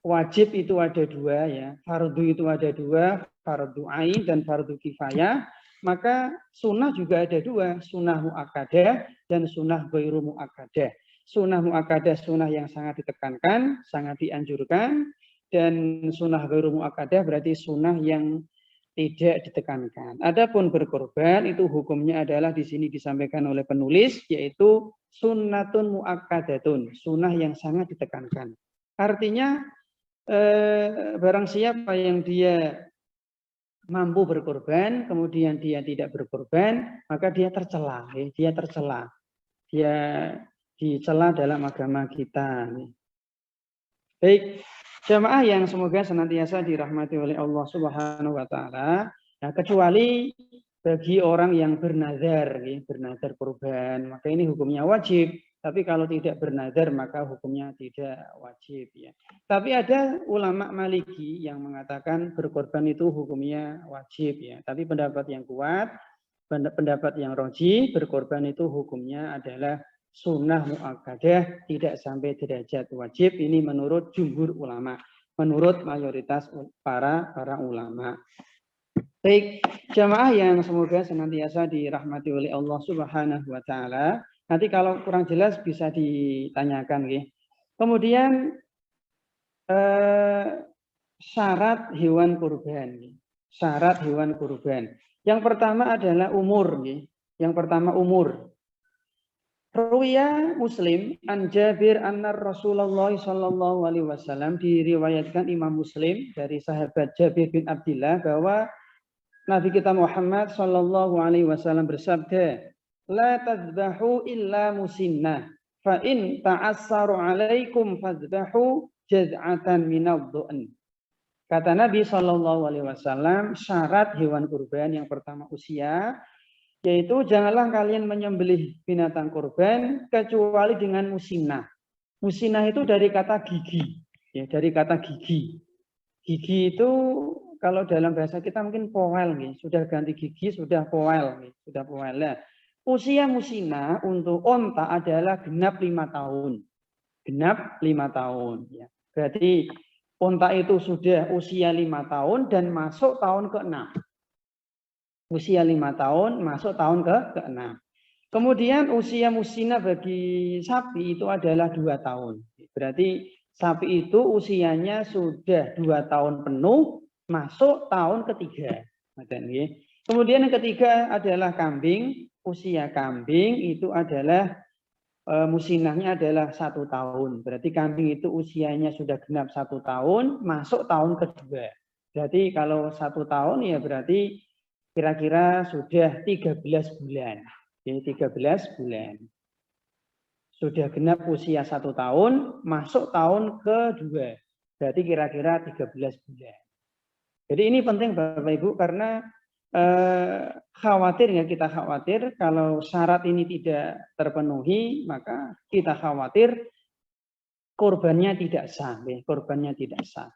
wajib itu ada 2, ya. Fardu itu ada 2, fardu ain dan fardu kifayah. Maka sunnah juga ada 2, sunnah muakkadah dan sunnah ghairu muakkadah. Sunnah muakkadah sunnah yang sangat ditekankan, sangat dianjurkan, dan sunnah ghairu muakkadah berarti sunnah yang tidak ditekankan. Adapun berkorban itu hukumnya adalah di sini disampaikan oleh penulis, yaitu sunnatun muakkadatun, sunnah yang sangat ditekankan. Artinya barang siapa yang dia mampu berkorban, kemudian dia tidak berkorban, maka dia tercela, dia dicela dalam agama kita. Baik, jamaah yang semoga senantiasa dirahmati oleh Allah Subhanahu wa Ta'ala. Nah, kecuali bagi orang yang bernazar, bernazar kurban, maka ini hukumnya wajib. Tapi kalau tidak bernazar, maka hukumnya tidak wajib. Ya. Tapi ada ulama Maliki yang mengatakan berkorban itu hukumnya wajib. Ya. Tapi pendapat yang kuat, pendapat yang roji, berkorban itu hukumnya adalah sunnah muakkadah, tidak sampai derajat wajib. Ini menurut jumhur ulama, menurut mayoritas para ulama. Baik, jamaah yang semoga senantiasa dirahmati oleh Allah Subhanahu wa Ta'ala. Nanti kalau kurang jelas bisa ditanyakan. Kemudian syarat hewan kurban. Syarat hewan kurban. Yang pertama adalah umur. Yang pertama umur. Ruwiya Muslim an Jabir anna Rasulullah sallallahu alaihi wasallam, diriwayatkan Imam Muslim dari sahabat Jabir bin Abdullah bahwa Nabi kita Muhammad sallallahu alaihi wasallam bersabda, la tadzbahu illa musinnah. fa in ta'assaru 'alaikum fadhbahu jaz'atan minadh-dhu'n. Kata Nabi Shallallahu Alaihi Wasallam, syarat hewan kurban yang pertama usia, yaitu janganlah kalian menyembelih binatang kurban kecuali dengan musinah. Musinah itu dari kata gigi, ya, dari kata gigi. Gigi itu kalau dalam bahasa kita mungkin poel, ya. Sudah ganti gigi, sudah poel, ya. Sudah poel. Nah, usia musinah untuk onta adalah genap 5 tahun. Genap 5 tahun. Ya. Berarti onta itu sudah usia 5 tahun dan masuk tahun ke-6. Usia 5 tahun masuk tahun ke-6. Kemudian usia musinah bagi sapi itu adalah 2 tahun. Berarti sapi itu usianya sudah 2 tahun penuh masuk tahun ketiga. Kemudian yang ketiga adalah kambing. Usia kambing itu adalah musinahnya adalah 1 tahun. Berarti kambing itu usianya sudah genap 1 tahun, masuk tahun kedua. Berarti kalau 1 tahun ya berarti kira-kira sudah 13 bulan. Jadi 13 bulan. Sudah genap usia 1 tahun, masuk tahun kedua. Berarti kira-kira 13 bulan. Jadi ini penting Bapak Ibu karena khawatir ya, kita khawatir kalau syarat ini tidak terpenuhi, maka kita khawatir korbannya tidak sah, korbannya tidak sah.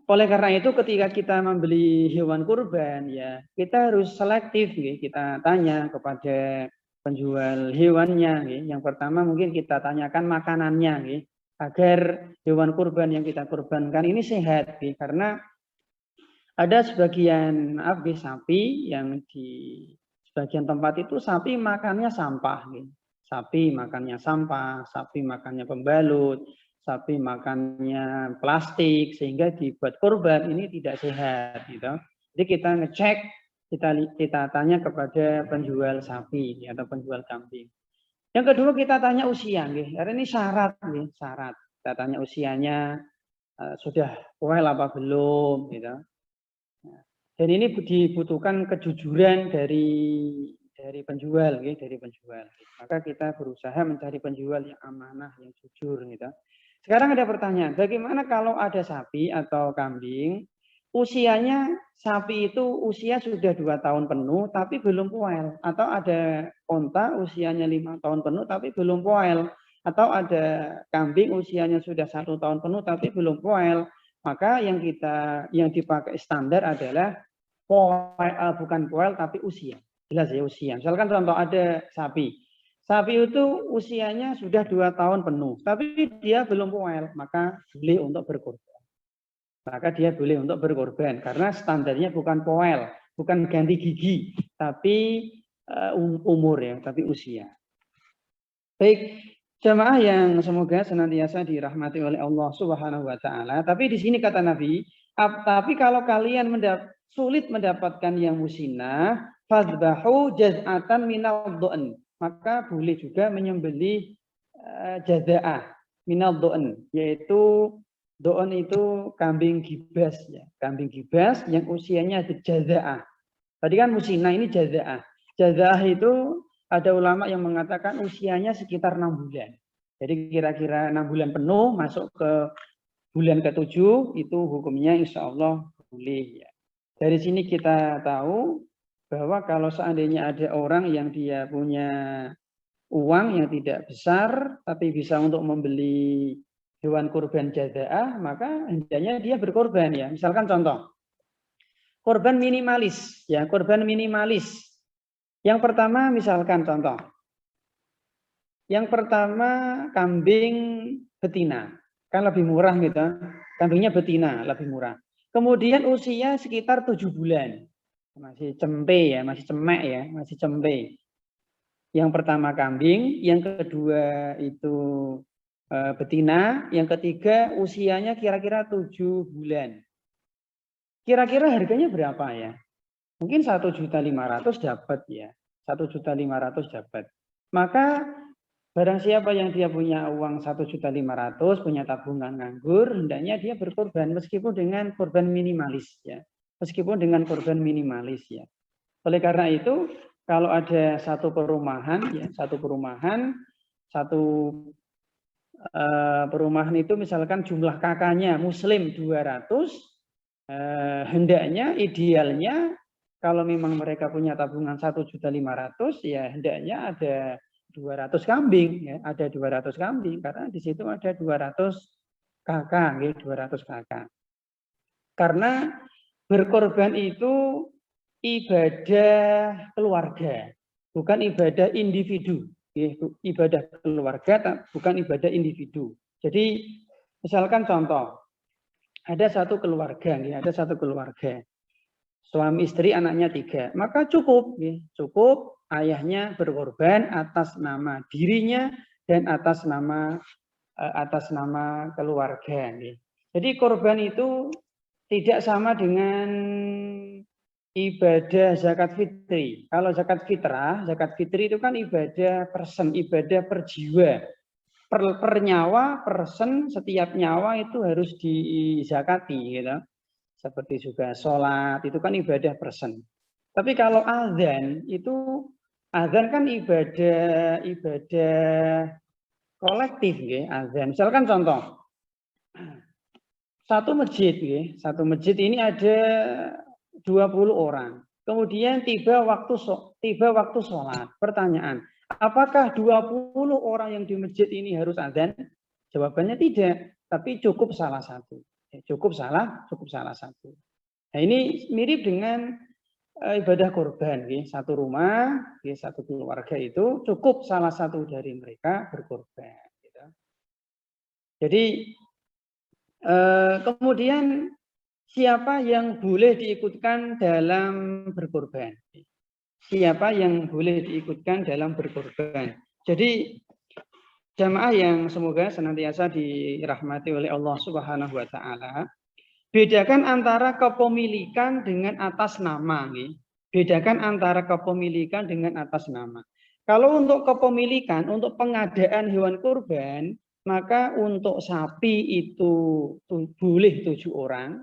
Oleh karena itu ketika kita membeli hewan kurban ya, kita harus selektif ya. Kita tanya kepada penjual hewannya ya. Yang pertama mungkin kita tanyakan makanannya ya, agar hewan kurban yang kita kurbankan ini sehat ya. Karena ada sebagian sapi yang di sebagian tempat itu sapi makannya sampah. Gitu. Sapi makannya sampah, sapi makannya pembalut, sapi makannya plastik, sehingga dibuat kurban ini tidak sehat. Gitu. Jadi kita ngecek, kita tanya kepada penjual sapi atau penjual kambing. Yang kedua kita tanya usia. Gitu. Karena ini syarat. Gitu. Syarat. Kita tanya usianya, sudah poel apa belum. Gitu. Dan ini dibutuhkan kejujuran dari penjual, gitu, dari penjual. Maka kita berusaha mencari penjual yang amanah, yang jujur, gitu. Sekarang ada pertanyaan, bagaimana kalau ada sapi atau kambing, usianya sapi itu usia sudah 2 tahun penuh, tapi belum poel, atau ada onta usianya 5 tahun penuh, tapi belum poel, atau ada kambing usianya sudah 1 tahun penuh, tapi belum poel. Maka yang dipakai standar adalah bukan poel tapi usia. Jelas ya usia. Misalkan contoh ada sapi. Sapi itu usianya sudah 2 tahun penuh, tapi dia belum poel, maka boleh untuk berkorban. Maka dia boleh untuk berkorban karena standarnya bukan poel, bukan ganti gigi, tapi umur ya, tapi usia. Baik. Jamaah yang semoga senantiasa dirahmati oleh Allah Subhanahu wa taala. Tapi di sini kata Nabi, tapi kalau kalian sulit mendapatkan yang musinah, fadhbahu jaz'atan minadh-dhu'n. Maka boleh juga menyembelih jaza'ah minadh-dhu'n, yaitu dhu'n itu kambing gibas ya. Kambing gibas yang usianya jaza'ah. Tadi kan musinah, ini jaza'ah. Jaza'ah itu ada ulama yang mengatakan usianya sekitar 6 bulan. Jadi kira-kira 6 bulan penuh masuk ke bulan ke-7 itu hukumnya insya Allah boleh. Ya. Dari sini kita tahu bahwa kalau seandainya ada orang yang dia punya uang yang tidak besar tapi bisa untuk membeli hewan kurban jaza'ah, maka hendaknya dia berkorban ya. Misalkan contoh, korban minimalis ya, korban minimalis. Yang pertama misalkan contoh. Yang pertama kambing betina. Kan lebih murah gitu. Kambingnya betina lebih murah. Kemudian usia sekitar 7 bulan. Masih cempe ya, masih cemek ya, masih cempe. Yang pertama kambing, yang kedua itu betina, yang ketiga usianya kira-kira 7 bulan. Kira-kira harganya berapa ya? Mungkin 1.500.000 dapat ya. 1.500.000 dapat. Maka barang siapa yang dia punya uang 1.500.000, punya tabungan nganggur, hendaknya dia berkorban meskipun dengan korban minimalis ya. Meskipun dengan korban minimalis ya. Oleh karena itu, kalau ada satu perumahan ya, satu perumahan itu misalkan jumlah kakaknya Muslim 200, hendaknya idealnya kalau memang mereka punya tabungan 1.500.000 ya hendaknya ada 200 kambing ya, ada 200 kambing karena di situ ada 200 kakak, ya, 200 kakak. Karena berkorban itu ibadah keluarga, bukan ibadah individu. Ibadah keluarga, bukan ibadah individu. Jadi, misalkan contoh, ada satu keluarga, suami istri anaknya 3, maka cukup, cukup ayahnya berkorban atas nama dirinya dan atas nama keluarga. Jadi korban itu tidak sama dengan ibadah zakat fitri. Kalau zakat fitri itu kan ibadah person, ibadah per jiwa. Per nyawa, person, setiap nyawa itu harus dizakati. Gitu. Seperti juga sholat, itu kan ibadah person. Tapi kalau azan, itu azan kan ibadah kolektif. Azan. Misalkan contoh, satu masjid ini ada 20 orang. Kemudian tiba waktu sholat. Pertanyaan, apakah 20 orang yang di masjid ini harus azan? Jawabannya tidak, tapi cukup salah satu. Cukup salah satu. Nah, ini mirip dengan ibadah korban. Satu rumah, satu keluarga itu cukup salah satu dari mereka berkorban. Jadi kemudian siapa yang boleh diikutkan dalam berkorban? Siapa yang boleh diikutkan dalam berkorban? Jadi jamaah yang semoga senantiasa dirahmati oleh Allah Subhanahu wa taala, bedakan antara kepemilikan dengan atas nama. Bedakan antara kepemilikan dengan atas nama. Kalau untuk kepemilikan, untuk pengadaan hewan kurban, maka untuk sapi itu boleh 7 orang.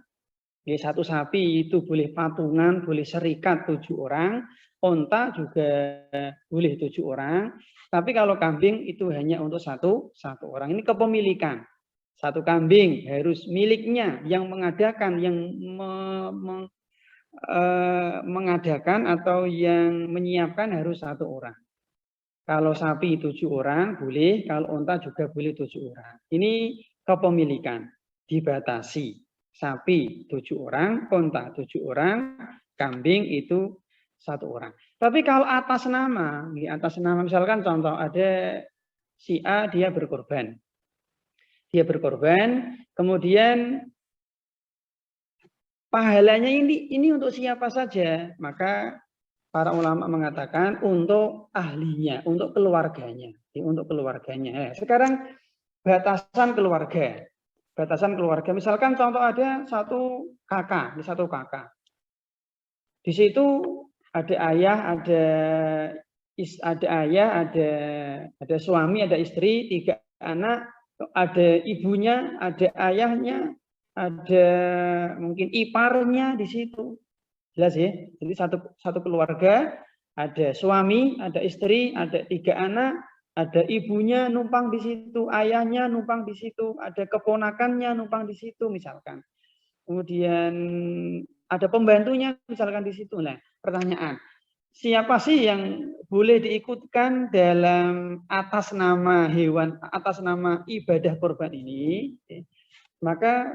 Satu sapi itu boleh patungan, boleh serikat 7 orang, onta juga boleh 7 orang. Tapi kalau kambing itu hanya untuk satu orang. Ini kepemilikan. Satu kambing harus miliknya yang mengadakan, yang mengadakan atau yang menyiapkan harus 1 orang. Kalau sapi 7 orang boleh, kalau onta juga boleh 7 orang. Ini kepemilikan, dibatasi. Sapi 7 orang, onta 7 orang, kambing itu 1 orang. Tapi kalau atas nama misalkan contoh ada si A dia berkorban. Kemudian pahalanya ini untuk siapa saja? Maka para ulama mengatakan untuk ahlinya, untuk keluarganya. Sekarang batasan keluarga. Misalkan contoh ada satu kakak. Di situ ada ayah, ada suami, ada istri, 3 anak, ada ibunya, ada ayahnya, ada mungkin iparnya di situ. Jelas ya? Jadi satu keluarga, ada suami, ada istri, ada 3 anak, ada ibunya numpang di situ, ayahnya numpang di situ, ada keponakannya numpang di situ misalkan. Kemudian ada pembantunya misalkan di situ. Nah, pertanyaan, siapa sih yang boleh diikutkan dalam atas nama hewan, atas nama ibadah korban ini? Maka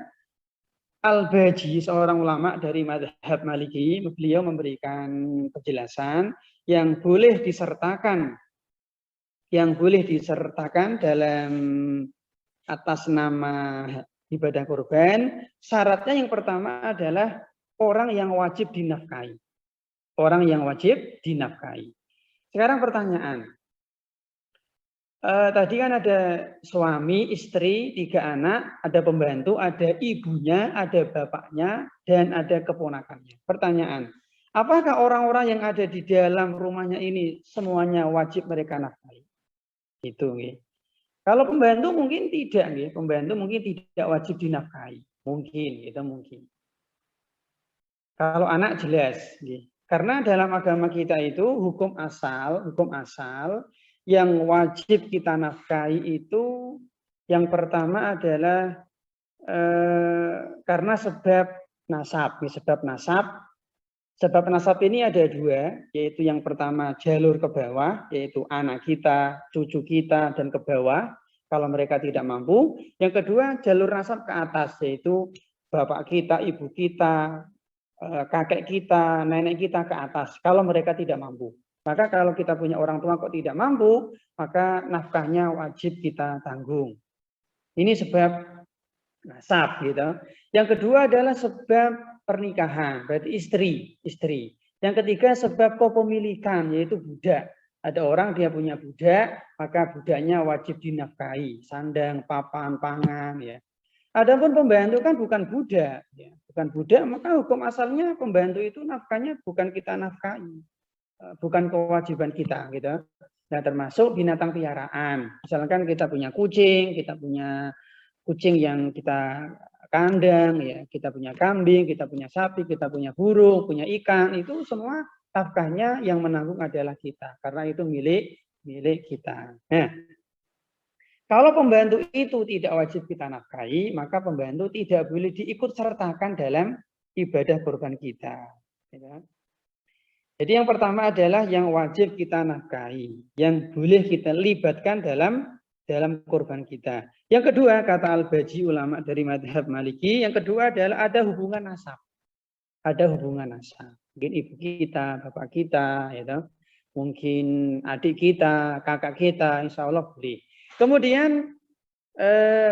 Al-Baji, seorang ulama dari mazhab Maliki, beliau memberikan penjelasan yang boleh disertakan dalam atas nama ibadah korban. Syaratnya yang pertama adalah orang yang wajib dinafkahi. Sekarang pertanyaan, tadi kan ada suami, istri, 3 anak, ada pembantu, ada ibunya, ada bapaknya, dan ada keponakannya. Pertanyaan, apakah orang-orang yang ada di dalam rumahnya ini semuanya wajib mereka nafkahi? Itu. Kalau pembantu mungkin tidak. Pembantu mungkin tidak wajib dinafkahi. Mungkin. Kalau anak jelas. Karena dalam agama kita itu hukum asal yang wajib kita nafkahi itu yang pertama adalah karena sebab nasab. Sebab nasab ini ada dua, yaitu yang pertama jalur ke bawah, yaitu anak kita, cucu kita, dan ke bawah, kalau mereka tidak mampu. Yang kedua jalur nasab ke atas, yaitu bapak kita, ibu kita, kakek kita, nenek kita ke atas, kalau mereka tidak mampu. Maka kalau kita punya orang tua kok tidak mampu, maka nafkahnya wajib kita tanggung. Ini sebab nasab gitu. Yang kedua adalah sebab pernikahan, berarti istri. Yang ketiga sebab kepemilikan, yaitu budak. Ada orang dia punya budak, maka budaknya wajib dinafkahi, sandang, papan, pangan, ya. Adapun pembantu kan bukan budak, ya. Bukan budak, maka hukum asalnya pembantu itu nafkahnya bukan kita nafkahi, bukan kewajiban kita, gitu. Nah, termasuk binatang piaraan. Misalkan kita punya kucing, yang kita kandang, ya, kita punya kambing, kita punya sapi, kita punya burung, punya ikan, itu semua nafkahnya yang menanggung adalah kita, karena itu milik kita. Nah, kalau pembantu itu tidak wajib kita nafkahi, maka pembantu tidak boleh diikut sertakan dalam ibadah kurban kita. Jadi yang pertama adalah yang wajib kita nafkahi, yang boleh kita libatkan dalam kurban kita. Yang kedua, kata Al-Baji, ulama dari madhab Maliki, yang kedua adalah ada hubungan nasab. Ada hubungan nasab. Mungkin ibu kita, bapak kita, ya, mungkin adik kita, kakak kita, insya Allah boleh. Kemudian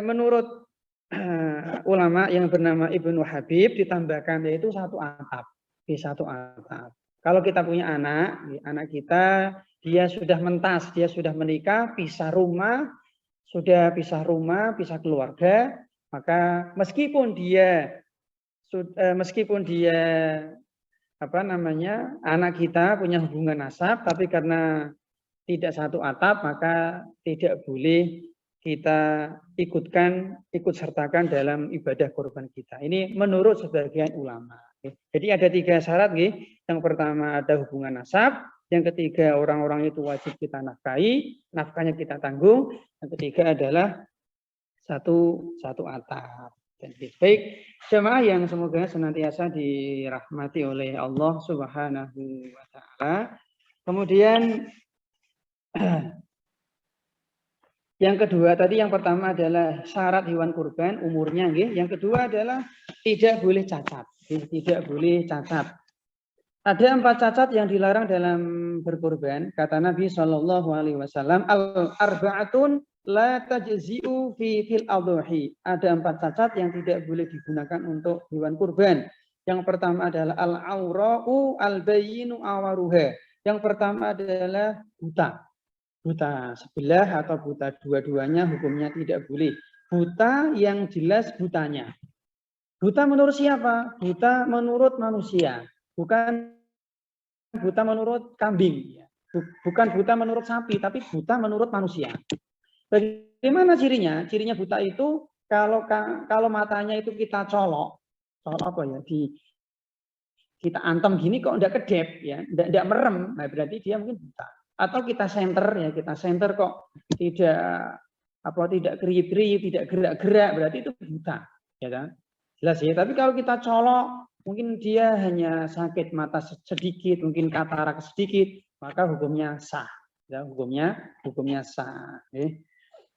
menurut ulama yang bernama Ibnu Habib ditambahkan, yaitu satu atap. Di satu atap. Kalau kita punya anak kita, dia sudah mentas, dia sudah menikah, pisah rumah, pisah keluarga, maka meskipun dia anak kita punya hubungan nasab, tapi karena tidak satu atap, maka tidak boleh kita ikut sertakan dalam ibadah kurban kita. Ini menurut sebagian ulama. Jadi ada 3 syarat. Yang pertama ada hubungan nasab. Yang ketiga, orang-orang itu wajib kita nafkahi, nafkahnya kita tanggung. Yang ketiga adalah satu atap. Baik, jemaah yang semoga senantiasa dirahmati oleh Allah Subhanahu wa Ta'ala. Kemudian yang kedua tadi, yang pertama adalah syarat hewan kurban umurnya, yang kedua adalah tidak boleh cacat, tidak boleh cacat. Ada 4 cacat yang dilarang dalam berkurban. Kata Nabi Shallallahu Alaihi Wasallam, al-arba'atun la tajzi'u fil adhuhi. Ada 4 cacat yang tidak boleh digunakan untuk hewan kurban. Yang pertama adalah al-aura'u al-bayyinu awaruha. Yang pertama adalah buta sebelah atau buta dua-duanya, hukumnya tidak boleh. Buta yang jelas butanya. Buta menurut siapa? Buta menurut manusia, bukan buta menurut kambing, bukan buta menurut sapi, tapi buta menurut manusia. Bagaimana cirinya? Cirinya buta itu kalau matanya itu kita colok apa ya, kita antem gini kok enggak kedep, ya, enggak merem, nah berarti dia mungkin buta. Atau kita senter kok tidak kriip-kriip, tidak gerak-gerak, berarti itu buta, ya kan? Jelas ya. Tapi kalau kita colok, mungkin dia hanya sakit mata sedikit, mungkin katarak sedikit, maka hukumnya sah. Ya, hukumnya sah.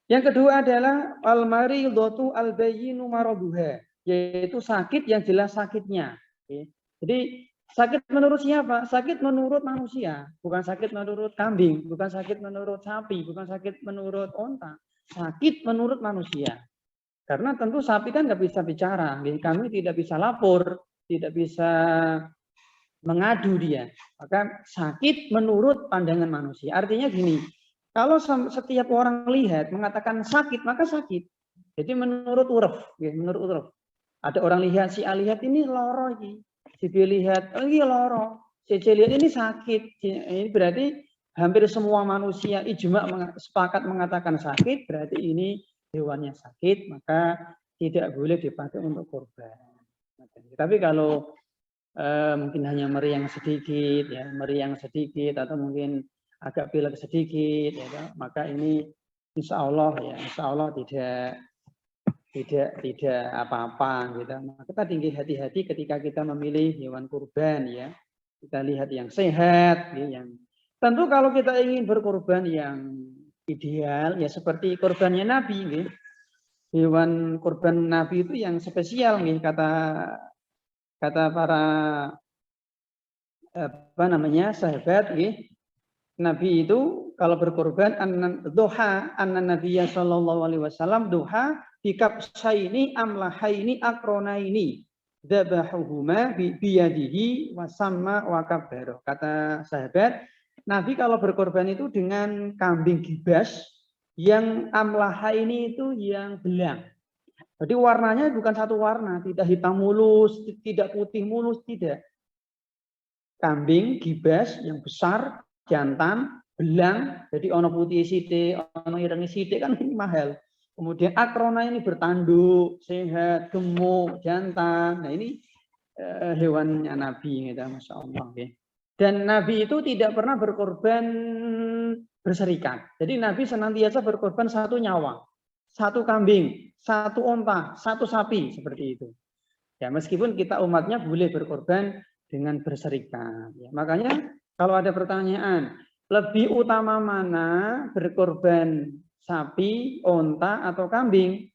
Yang kedua adalah al-maridatu al-bayyinu maraduha, yaitu sakit yang jelas sakitnya. Jadi sakit menurut siapa? Sakit menurut manusia, bukan sakit menurut kambing, bukan sakit menurut sapi, bukan sakit menurut onta. Sakit menurut manusia. Karena tentu sapi kan nggak bisa bicara, kami tidak bisa lapor, tidak bisa mengadu dia. Maka sakit menurut pandangan manusia. Artinya gini, kalau setiap orang lihat mengatakan sakit, maka sakit. Jadi menurut uruf, menurut uruf. Ada orang lihat, si A lihat ini loro ini, si B lihat ini loro, si C lihat ini sakit. Ini berarti hampir semua manusia ijma sepakat mengatakan sakit, berarti ini hewannya sakit, maka tidak boleh dipakai untuk kurban. Tapi kalau mungkin hanya meriang sedikit, atau mungkin agak pilek sedikit, ya, maka ini insya Allah tidak apa-apa gitu. Nah, kita tinggi hati-hati ketika kita memilih hewan kurban ya. Kita lihat yang sehat, ya, yang tentu kalau kita ingin berkorban yang ideal ya seperti korbannya Nabi, ya. Hewan kurban Nabi itu yang spesial, ya, kata para sahabat, ya. Nabi itu kalau berkorban duha Nabiyya sallallahu alaihi wasallam duha bikabsaini amlahaini akronaini dzabahuhuma biyadihi wasamma wa kabbaro. Kata sahabat, Nabi kalau berkorban itu dengan kambing gibas yang amlahaini itu yang belang. Jadi warnanya bukan satu warna, tidak hitam mulus, tidak putih mulus, tidak. Kambing gibas yang besar, jantan, belang, jadi ono putih sithik, ono ireng sithik kan ini mahal. Kemudian akrona ini bertanduk, sehat, gemuk, jantan. Nah ini hewannya Nabi, gitu, Masya Allah. Ya. Dan Nabi itu tidak pernah berkorban berserikat. Jadi Nabi senantiasa berkorban satu nyawa, satu kambing, satu onta, satu sapi, seperti itu. Ya meskipun kita umatnya boleh berkorban dengan berserikat. Ya, makanya kalau ada pertanyaan, lebih utama mana berkorban sapi, onta, atau kambing?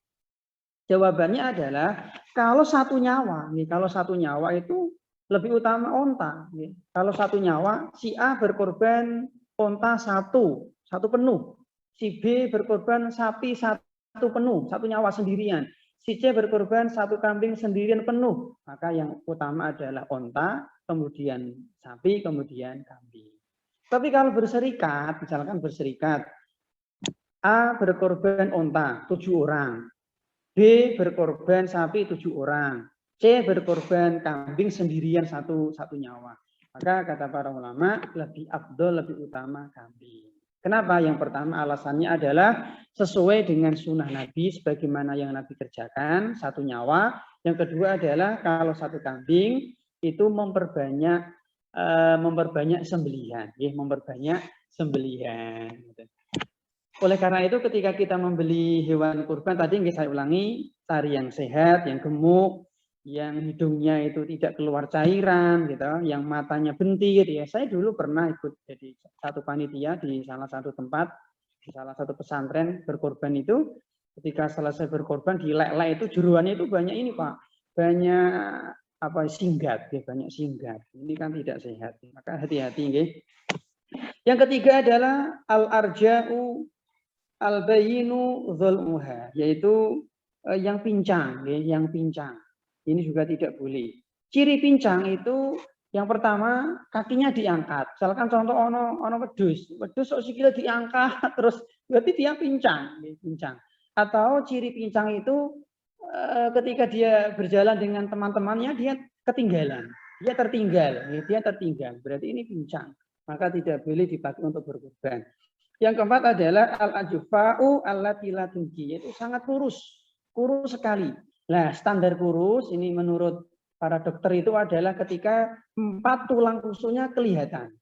Jawabannya adalah kalau satu nyawa, nih, kalau satu nyawa itu lebih utama onta. Nih. Kalau satu nyawa, si A berkorban onta satu penuh. Si B berkorban sapi satu penuh, satu nyawa sendirian. Si C berkorban satu kambing sendirian penuh. Maka yang utama adalah onta, kemudian sapi, kemudian kambing. Tapi kalau berserikat, misalkan berserikat, A berkorban onta 7 orang, B berkorban sapi 7 orang, C berkorban kambing sendirian satu nyawa. Maka kata para ulama lebih afdol, lebih utama kambing. Kenapa? Yang pertama alasannya adalah sesuai dengan sunnah Nabi sebagaimana yang Nabi kerjakan, satu nyawa. Yang kedua adalah kalau satu kambing itu memperbanyak sembelihan, ya, memperbanyak sembelihan. Oleh karena itu ketika kita membeli hewan kurban tadi saya ulangi, cari yang sehat, yang gemuk, yang hidungnya itu tidak keluar cairan, gitu, yang matanya bentir. Ya, saya dulu pernah ikut jadi satu panitia di salah satu tempat, di salah satu pesantren berkorban itu. Ketika selesai berkorban di lek-lek itu jeruannya itu banyak ini Pak, banyak singgat, ya, banyak singgat. Ini kan tidak sehat. Maka hati-hati, ya. Yang ketiga adalah al-arja'u al-bayinu dzulmuha, yaitu yang pincang, ya, yang pincang. Ini juga tidak boleh. Ciri pincang itu yang pertama kakinya diangkat. Misalkan contoh ono wedhus sok sikile diangkat terus berarti dia pincang, ya, pincang. Atau ciri pincang itu ketika dia berjalan dengan teman-temannya dia ketinggalan, dia tertinggal, berarti ini pincang, maka tidak boleh dipakai untuk berkorban. Yang keempat adalah al-ajfa'u allati la tunji, yaitu sangat kurus sekali. Nah, standar kurus ini menurut para dokter itu adalah ketika 4 tulang rusuknya kelihatan.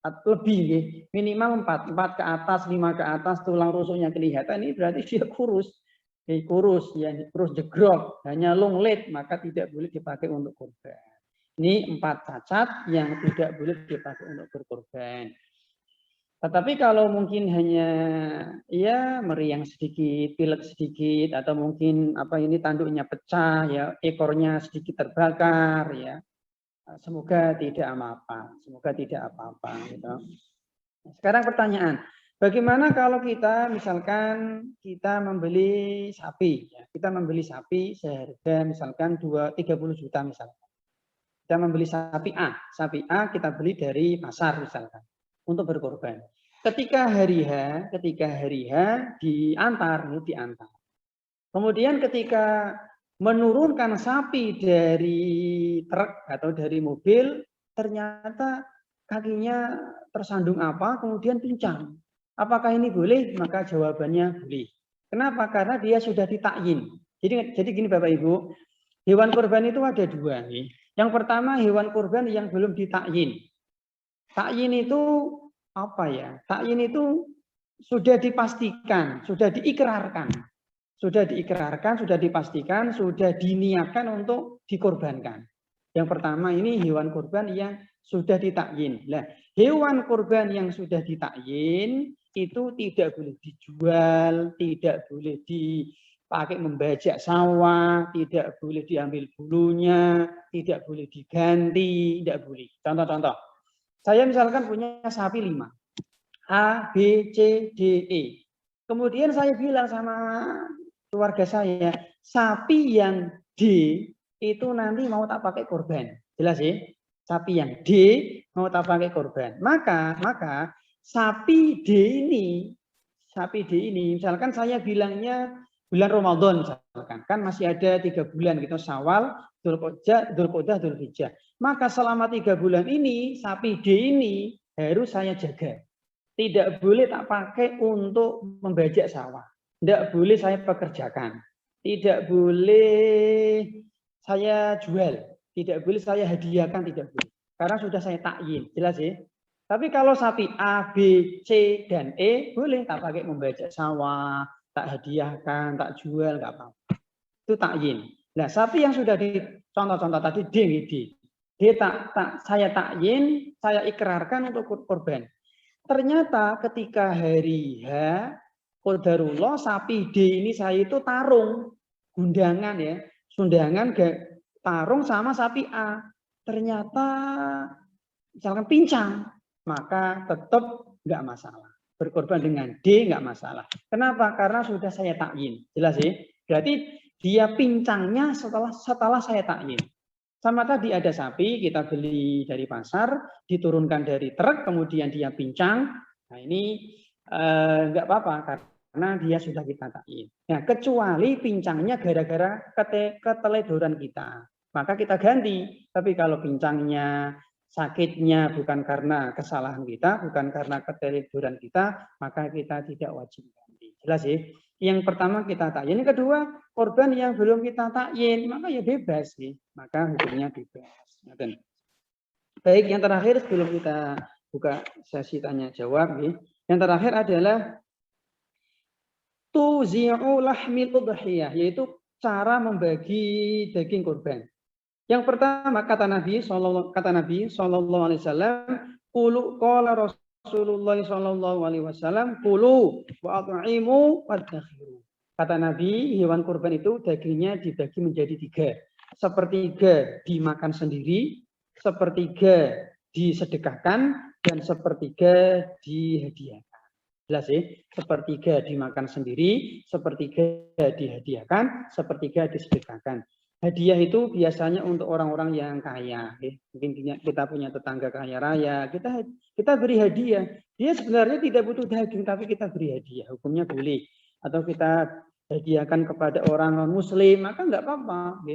Lebih, minimal 4 ke atas, 5 ke atas tulang rusuknya kelihatan, ini berarti dia kurus. Kurus, ya, kurus jegrok, hanya longlet, maka tidak boleh dipakai untuk korban. Ini 4 cacat yang tidak boleh dipakai untuk berkorban. Tetapi kalau mungkin hanya ya meriang sedikit, pilek sedikit, atau mungkin tanduknya pecah, ya ekornya sedikit terbakar, ya semoga tidak apa-apa, gitu. Sekarang pertanyaan, bagaimana kalau kita misalkan kita membeli sapi, ya, kita membeli sapi seharga misalkan 30 juta misalkan. Kita membeli sapi A kita beli dari pasar misalkan untuk berkorban. Ketika hari H diantar. Kemudian ketika menurunkan sapi dari truk atau dari mobil, ternyata kakinya tersandung kemudian pincang. Apakah ini boleh? Maka jawabannya boleh. Kenapa? Karena dia sudah ditakyin. Jadi gini Bapak Ibu, hewan kurban itu ada 2 nih. Yang pertama hewan kurban yang belum ditakyin. Takyin itu Takyin itu sudah dipastikan, sudah diikrarkan. Sudah diikrarkan, sudah dipastikan, sudah diniatkan untuk dikorbankan. Yang pertama ini hewan kurban yang sudah ditakyin. Nah, hewan kurban yang sudah ditakyin itu tidak boleh dijual, tidak boleh dipakai membajak sawah, tidak boleh diambil bulunya, tidak boleh diganti, tidak boleh. Contoh-contoh. Saya misalkan punya sapi 5. A, B, C, D, E. Kemudian saya bilang sama keluarga saya, sapi yang D itu nanti mau tak pakai korban. Jelas ya? Sapi yang D mau tak pakai korban. Maka sapi D ini, misalkan saya bilangnya bulan Ramadan misalkan, kan masih ada 3 bulan gitu, Syawal, Dzulqa'dah, Dzulhijjah. Maka selama 3 bulan ini sapi D ini harus saya jaga. Tidak boleh tak pakai untuk membajak sawah. Tidak boleh saya pekerjakan. Tidak boleh saya jual. Tidak boleh saya hadiahkan, tidak boleh. Karena sudah saya takyin. Jelas ya? Tapi kalau sapi A, B, C, dan E, boleh tak pakai membajak sawah, tak hadiahkan, tak jual, nggak apa-apa. Itu takyin. Nah, sapi yang sudah di contoh-contoh tadi D, saya takyin, saya ikrarkan untuk korban. Ternyata ketika hari H, qadarullah sapi D ini saya itu tarung, gundangan ya, sundangan tarung sama sapi A. Ternyata misalkan pincang, maka tetap nggak masalah. Berkorban dengan D nggak masalah. Kenapa? Karena sudah saya takyin. Jelas ya? Berarti dia pincangnya setelah saya takyin. Sama tadi ada sapi, kita beli dari pasar, diturunkan dari truk, kemudian dia pincang. Nah ini nggak apa-apa karena dia sudah kita takyin. Nah kecuali pincangnya gara-gara keteledoran kita, maka kita ganti. Tapi kalau pincangnya, sakitnya bukan karena kesalahan kita, bukan karena keteledoran kita, maka kita tidak wajib ganti. Jelas ya? Yang pertama kita takyin, yang kedua korban yang belum kita takyin, maka ya bebas sih, maka hukumnya bebas. Baik, yang terakhir sebelum kita buka sesi tanya jawab, yang terakhir adalah tuzi'u lahmil udhiyah, yaitu cara membagi daging kurban. Yang pertama kata Nabi Sallallahu Alaihi Wasallam, qulu qala Rasulullah Sallallahu Alaihi Wasallam, qulu wa at'imu wadakhiru. Kata Nabi, hewan kurban itu dagingnya dibagi menjadi 3. Sepertiga dimakan sendiri, sepertiga disedekahkan, dan sepertiga dihadiahkan. Jelas ya? Sepertiga dimakan sendiri, sepertiga dihadiahkan, sepertiga disedekahkan. Hadiah itu biasanya untuk orang-orang yang kaya. Mungkin kita punya tetangga kaya raya, kita beri hadiah. Dia sebenarnya tidak butuh daging, tapi kita beri hadiah. Hukumnya boleh. Atau kita hadiahkan kepada orang non-muslim, maka nggak apa-apa.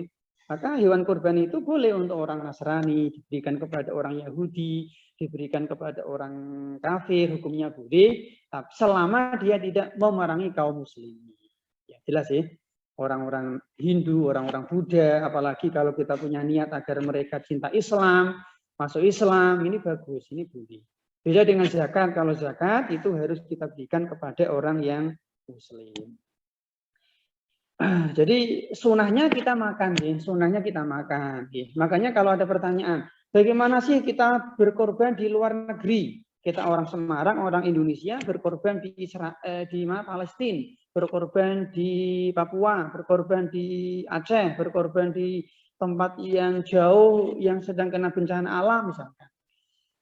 Maka hewan kurban itu boleh untuk orang Nasrani, diberikan kepada orang Yahudi, diberikan kepada orang kafir, hukumnya boleh. Tapi selama dia tidak memerangi kaum muslimin. Ya, jelas ya. Orang-orang Hindu, orang-orang Buddha, apalagi kalau kita punya niat agar mereka cinta Islam, masuk Islam, ini bagus, ini boleh. Beda dengan zakat, kalau zakat itu harus kita berikan kepada orang yang Muslim. Jadi sunahnya kita makan, sunahnya kita makan. Makanya kalau ada pertanyaan, bagaimana sih kita berkorban di luar negeri? Kita orang Semarang, orang Indonesia berkorban di Palestina, berkorban di Papua, berkorban di Aceh, berkorban di tempat yang jauh yang sedang kena bencana alam misalkan.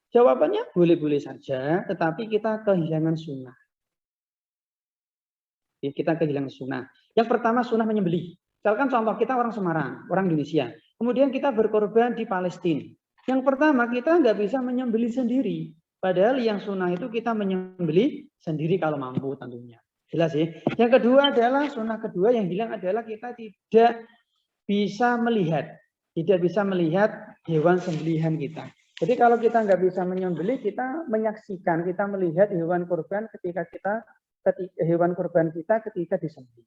Jawabannya boleh-boleh saja, tetapi kita kehilangan sunnah. Kita kehilangan sunnah. Yang pertama sunnah menyembelih. Misalkan contoh kita orang Semarang, orang Indonesia. Kemudian kita berkorban di Palestina. Yang pertama kita nggak bisa menyembelih sendiri. Padahal yang sunnah itu kita menyembelih sendiri kalau mampu tentunya. Jelas ya. Yang kedua adalah sunnah kedua yang bilang adalah kita tidak bisa melihat. Tidak bisa melihat hewan sembelihan kita. Jadi kalau kita nggak bisa menyembelih, kita menyaksikan, kita melihat hewan kurban ketika hewan kurban kita ketika disembelih.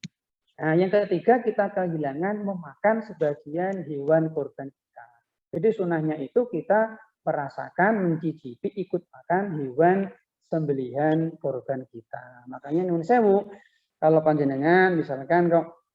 Nah, yang ketiga kita kehilangan memakan sebagian hewan kurban kita. Jadi sunnahnya itu kita merasakan, mencicipi, ikut makan hewan sembelihan korban kita. Makanya nyuwun sewu, kalau panjenengan misalkan kok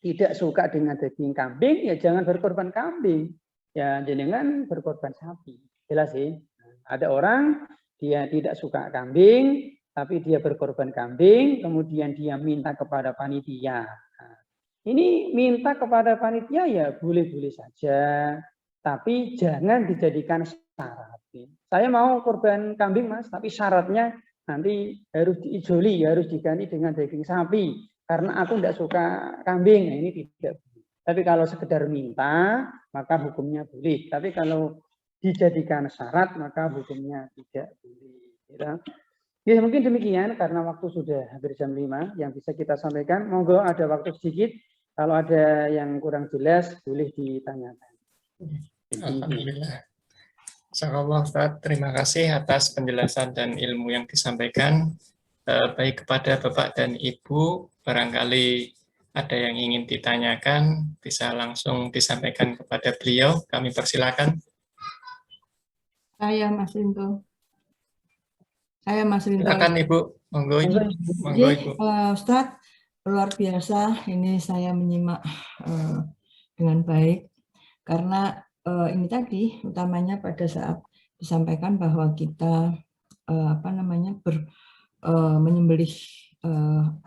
tidak suka dengan daging kambing, ya jangan berkorban kambing. Ya jenengan berkorban sapi. Jelas sih. Ada orang dia tidak suka kambing, tapi dia berkorban kambing, kemudian dia minta kepada panitia. Nah, ini minta kepada panitia ya boleh-boleh saja, tapi jangan dijadikan syarat. Saya mau korban kambing Mas, tapi syaratnya nanti harus diijoli, harus diganti dengan daging sapi karena aku tidak suka kambing. Nah, ini tidak boleh. Tapi kalau sekedar minta maka hukumnya boleh. Tapi kalau dijadikan syarat maka hukumnya tidak boleh. Ya mungkin demikian karena waktu sudah hampir jam 5 yang bisa kita sampaikan. Monggo ada waktu sedikit. Kalau ada yang kurang jelas boleh ditanyakan. Alhamdulillah. Insyaallah Ustaz, terima kasih atas penjelasan dan ilmu yang disampaikan. Baik kepada Bapak dan Ibu, barangkali ada yang ingin ditanyakan, bisa langsung disampaikan kepada beliau. Kami persilakan. Saya Mas Rinto. Silakan Ibu, monggo Ibu. Ustaz, luar biasa. Ini saya menyimak dengan baik karena ini tadi utamanya pada saat disampaikan bahwa kita menyembelih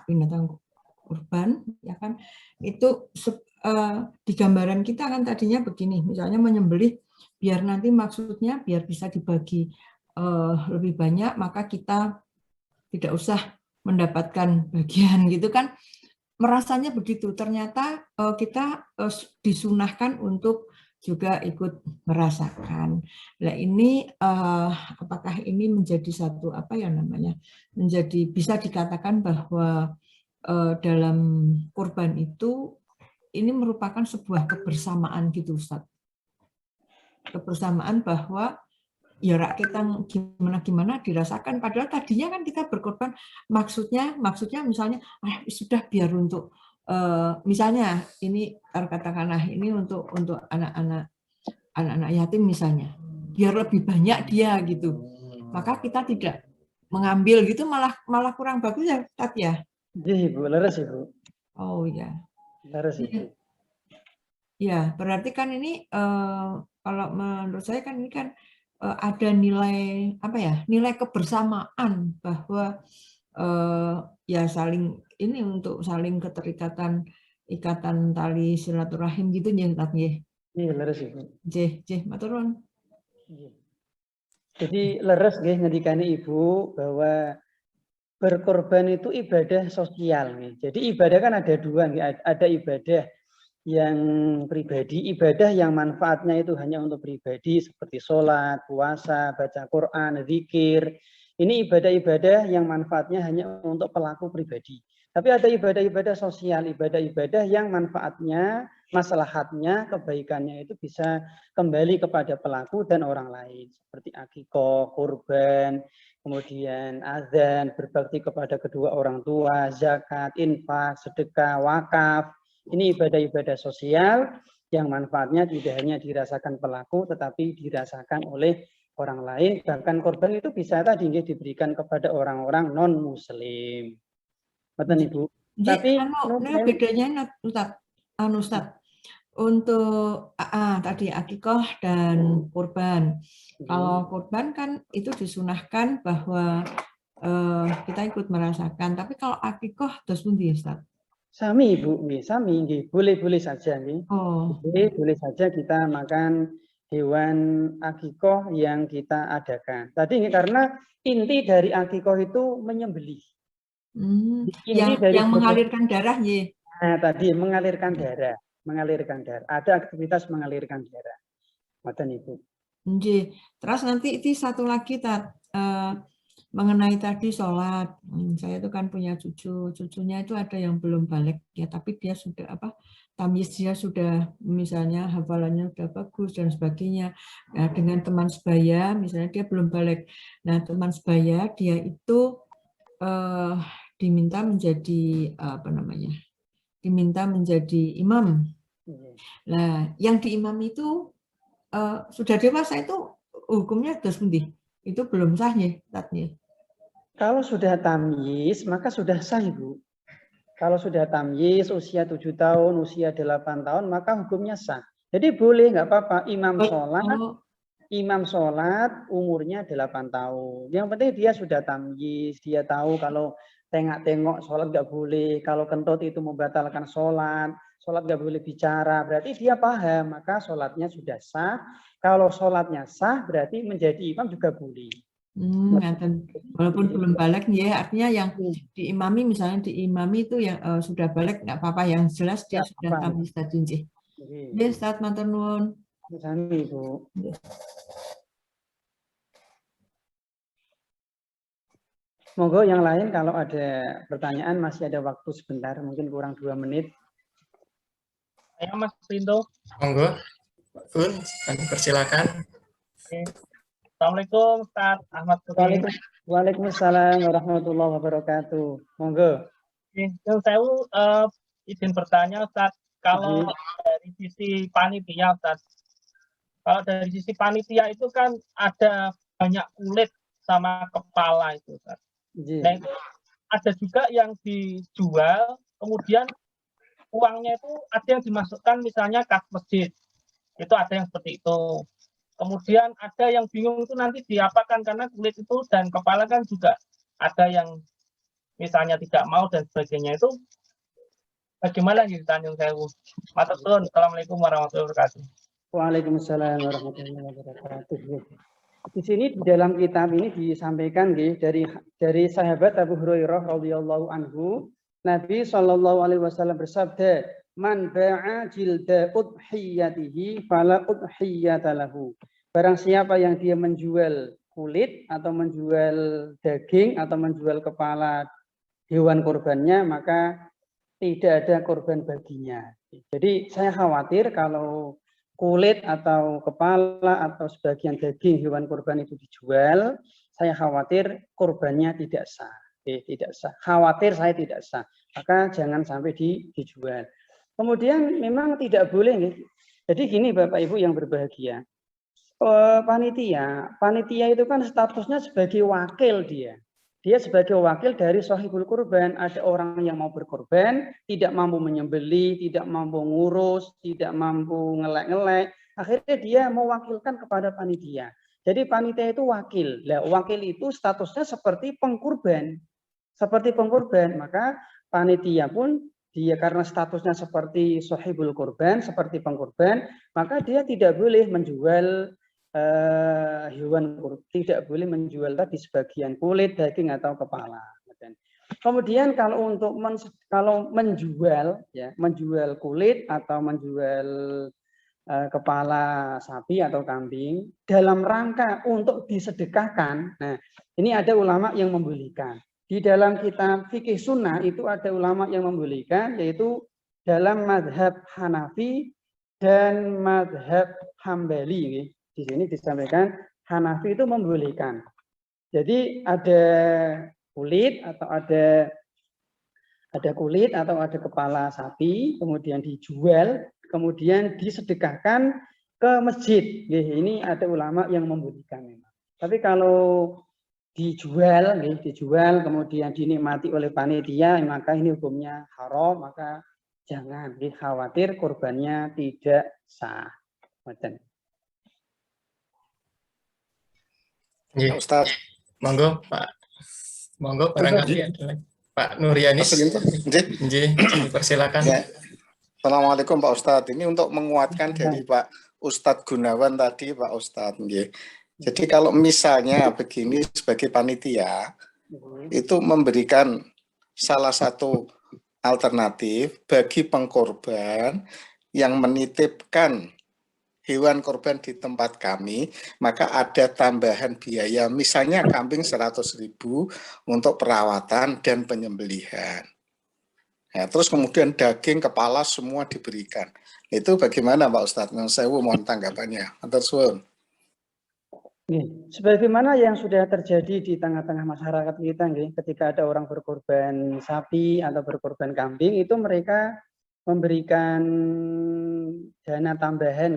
binatang kurban, ya kan? Itu di gambaran kita kan tadinya begini, misalnya menyembelih biar nanti maksudnya biar bisa dibagi lebih banyak, maka kita tidak usah mendapatkan bagian gitu kan, merasanya begitu. Ternyata kita disunahkan untuk juga ikut merasakan. Nah ini apakah ini menjadi satu menjadi bisa dikatakan bahwa dalam kurban itu ini merupakan sebuah kebersamaan gitu Ustaz. Kebersamaan bahwa ya kita gimana dirasakan, padahal tadinya kan kita berkorban maksudnya misalnya sudah biar untuk misalnya ini katakanlah ini untuk anak-anak yatim misalnya, biar lebih banyak dia gitu, maka kita tidak mengambil gitu malah kurang bagus ya Tat ya. Iya Ibu, leres Ibu. Oh ya. Leres Ibu. Ya berarti kan ini kalau menurut saya kan ini kan ada nilai nilai kebersamaan bahwa ya saling ini untuk saling keterikatan ikatan tali silaturahim gitu ya Tat nggih. Iya leres Ibu. Nggih, matur nuwun. Jadi leres nggih ngendikane Ibu bahwa berkorban itu ibadah sosial nih. Jadi ibadah kan ada dua nih, ada ibadah yang pribadi, ibadah yang manfaatnya itu hanya untuk pribadi seperti sholat, puasa, baca Quran, zikir. Ini ibadah-ibadah yang manfaatnya hanya untuk pelaku pribadi. Tapi ada ibadah-ibadah sosial, ibadah-ibadah yang manfaatnya, maslahatnya, kebaikannya itu bisa kembali kepada pelaku dan orang lain. Seperti akikah, kurban, kemudian azan, berbakti kepada kedua orang tua, zakat, infak, sedekah, wakaf. Ini ibadah-ibadah sosial yang manfaatnya tidak hanya dirasakan pelaku, tetapi dirasakan oleh orang lain. Bahkan korban itu bisa tadi diberikan kepada orang-orang non-muslim. Betul Ibu. Tapi bedanya Ustaz, untuk tadi akikah dan kurban. Kalau kurban kan itu disunahkan bahwa kita ikut merasakan. Tapi kalau akikah terus pundi Ustaz? Sami Ibu, sami, boleh-boleh saja nih. Oh. Boleh saja kita makan hewan akikah yang kita adakan. Tadi karena inti dari akikah itu menyembelih. Yang mengalirkan darah ya. Nah, tadi mengalirkan darah. Ada aktivitas mengalirkan darah. Ngoten Ibu. Terus nanti itu satu lagi mengenai tadi sholat, saya itu kan punya cucunya itu ada yang belum balik ya, tapi dia sudah tamyiz, dia sudah misalnya hafalannya sudah bagus dan sebagainya. Nah, dengan teman sebaya misalnya dia belum balik, nah teman sebaya dia itu diminta menjadi diminta menjadi imam. Nah yang di imam itu sudah dewasa itu hukumnya terus itu belum sah ya Tatnya. Kalau sudah tamyiz, maka sudah sah, Ibu. Kalau sudah tamyiz, usia 7 tahun, usia 8 tahun, maka hukumnya sah. Jadi boleh, nggak apa-apa, imam sholat umurnya 8 tahun. Yang penting dia sudah tamyiz, dia tahu kalau tengok-tengok sholat nggak boleh, kalau kentut itu membatalkan sholat nggak boleh bicara, berarti dia paham, maka sholatnya sudah sah. Kalau sholatnya sah, berarti menjadi imam juga boleh. Walaupun belum balik, ya artinya yang diimami, misalnya diimami itu yang sudah balik nggak apa-apa, yang jelas dia sudah tamyiz tadi. Ya, Ustaz, matur nuwun. Sami, Bu. Monggo yang lain kalau ada pertanyaan, masih ada waktu sebentar, mungkin kurang 2 menit. Saya Mas Rindo. Monggo, Pak Gun, kami persilakan. Assalamualaikum Ustaz Ahmad Turim. Waalaikumsalam warahmatullahi wabarakatuh. Monggo. Saya izin bertanya Ustaz, kalau dari sisi panitia Ustaz, kalau dari sisi panitia itu kan ada banyak kulit sama kepala itu Ustaz. Nah itu ada juga yang dijual, kemudian uangnya itu ada yang dimasukkan misalnya kas masjid, itu ada yang seperti itu. Kemudian ada yang bingung itu nanti diapakan, karena kulit itu dan kepala kan juga ada yang misalnya tidak mau dan sebagainya, itu bagaimana ditanya saya? Matur, Assalamualaikum warahmatullahi wabarakatuh. Waalaikumsalam warahmatullahi wabarakatuh. Di sini di dalam kitab ini disampaikan dari sahabat Abu Hurairah radhiyallahu anhu, Nabi SAW bersabda, "Man ba'a jilda udhiyatihi fala udhiyata lahu." Barang siapa yang dia menjual kulit atau menjual daging atau menjual kepala hewan kurbannya, maka tidak ada kurban baginya. Jadi saya khawatir kalau kulit atau kepala atau sebagian daging hewan kurban itu dijual, saya khawatir kurbannya tidak sah. Tidak sah. Khawatir saya tidak sah. Maka jangan sampai dijual. Kemudian memang tidak boleh. Jadi gini Bapak Ibu yang berbahagia. Panitia itu kan statusnya sebagai wakil dia. Dia sebagai wakil dari sahibul kurban. Ada orang yang mau berkorban, tidak mampu menyembelih, tidak mampu ngurus, tidak mampu ngelek-ngelek. Akhirnya dia mewakilkan kepada panitia. Jadi panitia itu wakil. Nah, wakil itu statusnya seperti pengkurban. Seperti pengkurban. Maka panitia pun dia karena statusnya seperti sahibul kurban, seperti pengkurban, maka dia tidak boleh menjual hewan kurban, tidak boleh menjual tadi sebagian kulit, daging atau kepala. Kemudian kalau untuk menjual kulit atau menjual kepala sapi atau kambing dalam rangka untuk disedekahkan, nah ini ada ulama yang membolehkan. Di dalam kitab fikih sunnah itu ada ulama yang membolehkan, yaitu dalam madhab Hanafi dan madhab Hambali. Di sini disampaikan Hanafi itu membolehkan. Jadi ada kulit atau ada kulit atau ada kepala sapi, kemudian dijual, kemudian disedekahkan ke masjid. Ini ada ulama yang membolehkan memang. Tapi kalau dijual kemudian dinikmati oleh panitia, maka ini hukumnya haram, maka jangan, khawatir kurbannya tidak sah. Ya, Ustaz. Monggo Pak. Monggo barangkali ada Pak Nuryanis. Persilakan. Ya. Assalamualaikum Pak Ustadz. Ini untuk menguatkan dari Pak Ustadz Gunawan tadi, Pak Ustadz. Jadi kalau misalnya begini sebagai panitia itu memberikan salah satu alternatif bagi pengkorban yang menitipkan hewan korban di tempat kami, maka ada tambahan biaya, misalnya kambing 100.000 untuk perawatan dan penyembelihan. Ya, terus kemudian daging, kepala semua diberikan. Itu bagaimana Pak Ustadz? Saya mohon tanggapannya. Sebagaimana yang sudah terjadi di tengah-tengah masyarakat kita, ketika ada orang berkorban sapi atau berkorban kambing, itu mereka memberikan dana tambahan.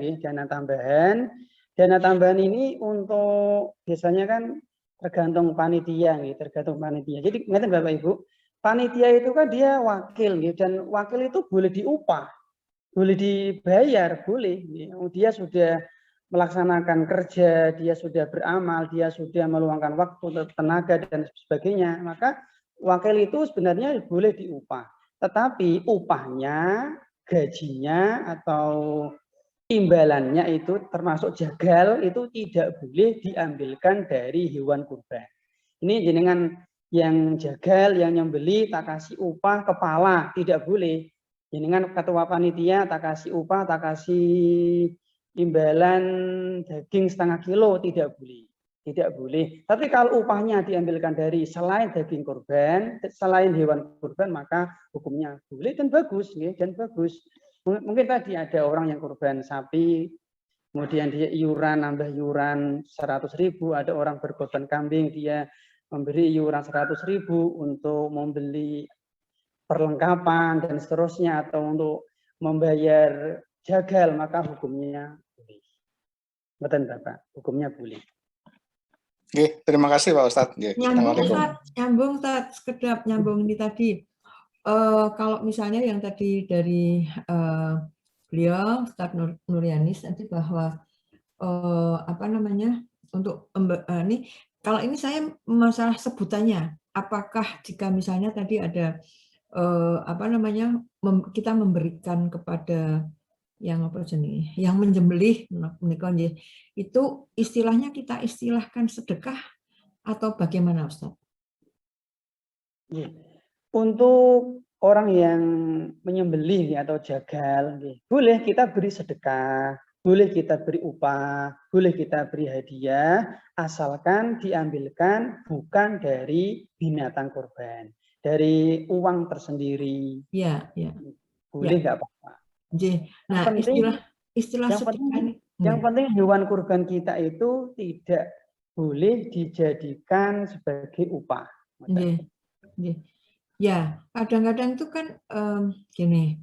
Dana tambahan ini untuk biasanya kan tergantung panitia, gitu, tergantung panitia. Jadi ngeten Bapak Ibu, panitia itu kan dia wakil, gitu, dan wakil itu boleh diupah, boleh dibayar, boleh. Gitu. Dia sudah melaksanakan kerja, dia sudah beramal, dia sudah meluangkan waktu, tenaga dan sebagainya. Maka wakil itu sebenarnya boleh diupah. Tetapi upahnya, gajinya atau imbalannya itu termasuk jagal itu tidak boleh diambilkan dari hewan kurban. Ini jenengan yang jagal, yang nyembeli tak kasih upah kepala, tidak boleh. Jenengan ketua panitia tak kasih upah, tak kasih imbalan daging setengah kilo, tidak boleh. Tidak boleh. Tapi kalau upahnya diambilkan dari selain daging kurban, selain hewan kurban, maka hukumnya boleh dan bagus, ya, dan bagus. Mungkin tadi ada orang yang kurban sapi, kemudian dia iuran, nambah iuran 100.000, ada orang berkorban kambing, dia memberi iuran 100.000 untuk membeli perlengkapan dan seterusnya, atau untuk membayar jagal, maka hukumnya boleh. Betul Bapak, hukumnya boleh. Oke, terima kasih Pak Ustadz. Nyambung Ustadz, sekedap nyambung ini tadi. Kalau misalnya yang tadi dari beliau Ustadz Nuryanis nanti bahwa apa namanya untuk ini kalau ini saya masalah sebutannya, apakah jika misalnya tadi ada apa namanya kita memberikan kepada yang apa jenis yang menjembelih menikah itu istilahnya kita istilahkan sedekah atau bagaimana Ustadz? Untuk orang yang menyembelih atau jagal, boleh kita beri sedekah, boleh kita beri upah, boleh kita beri hadiah, asalkan diambilkan bukan dari binatang kurban, dari uang tersendiri. Ya, ya. Boleh nggak apa-apa. Nah, istilah sedekah yang penting hewan kurban kita itu tidak boleh dijadikan sebagai upah. Ya, kadang-kadang itu kan gini,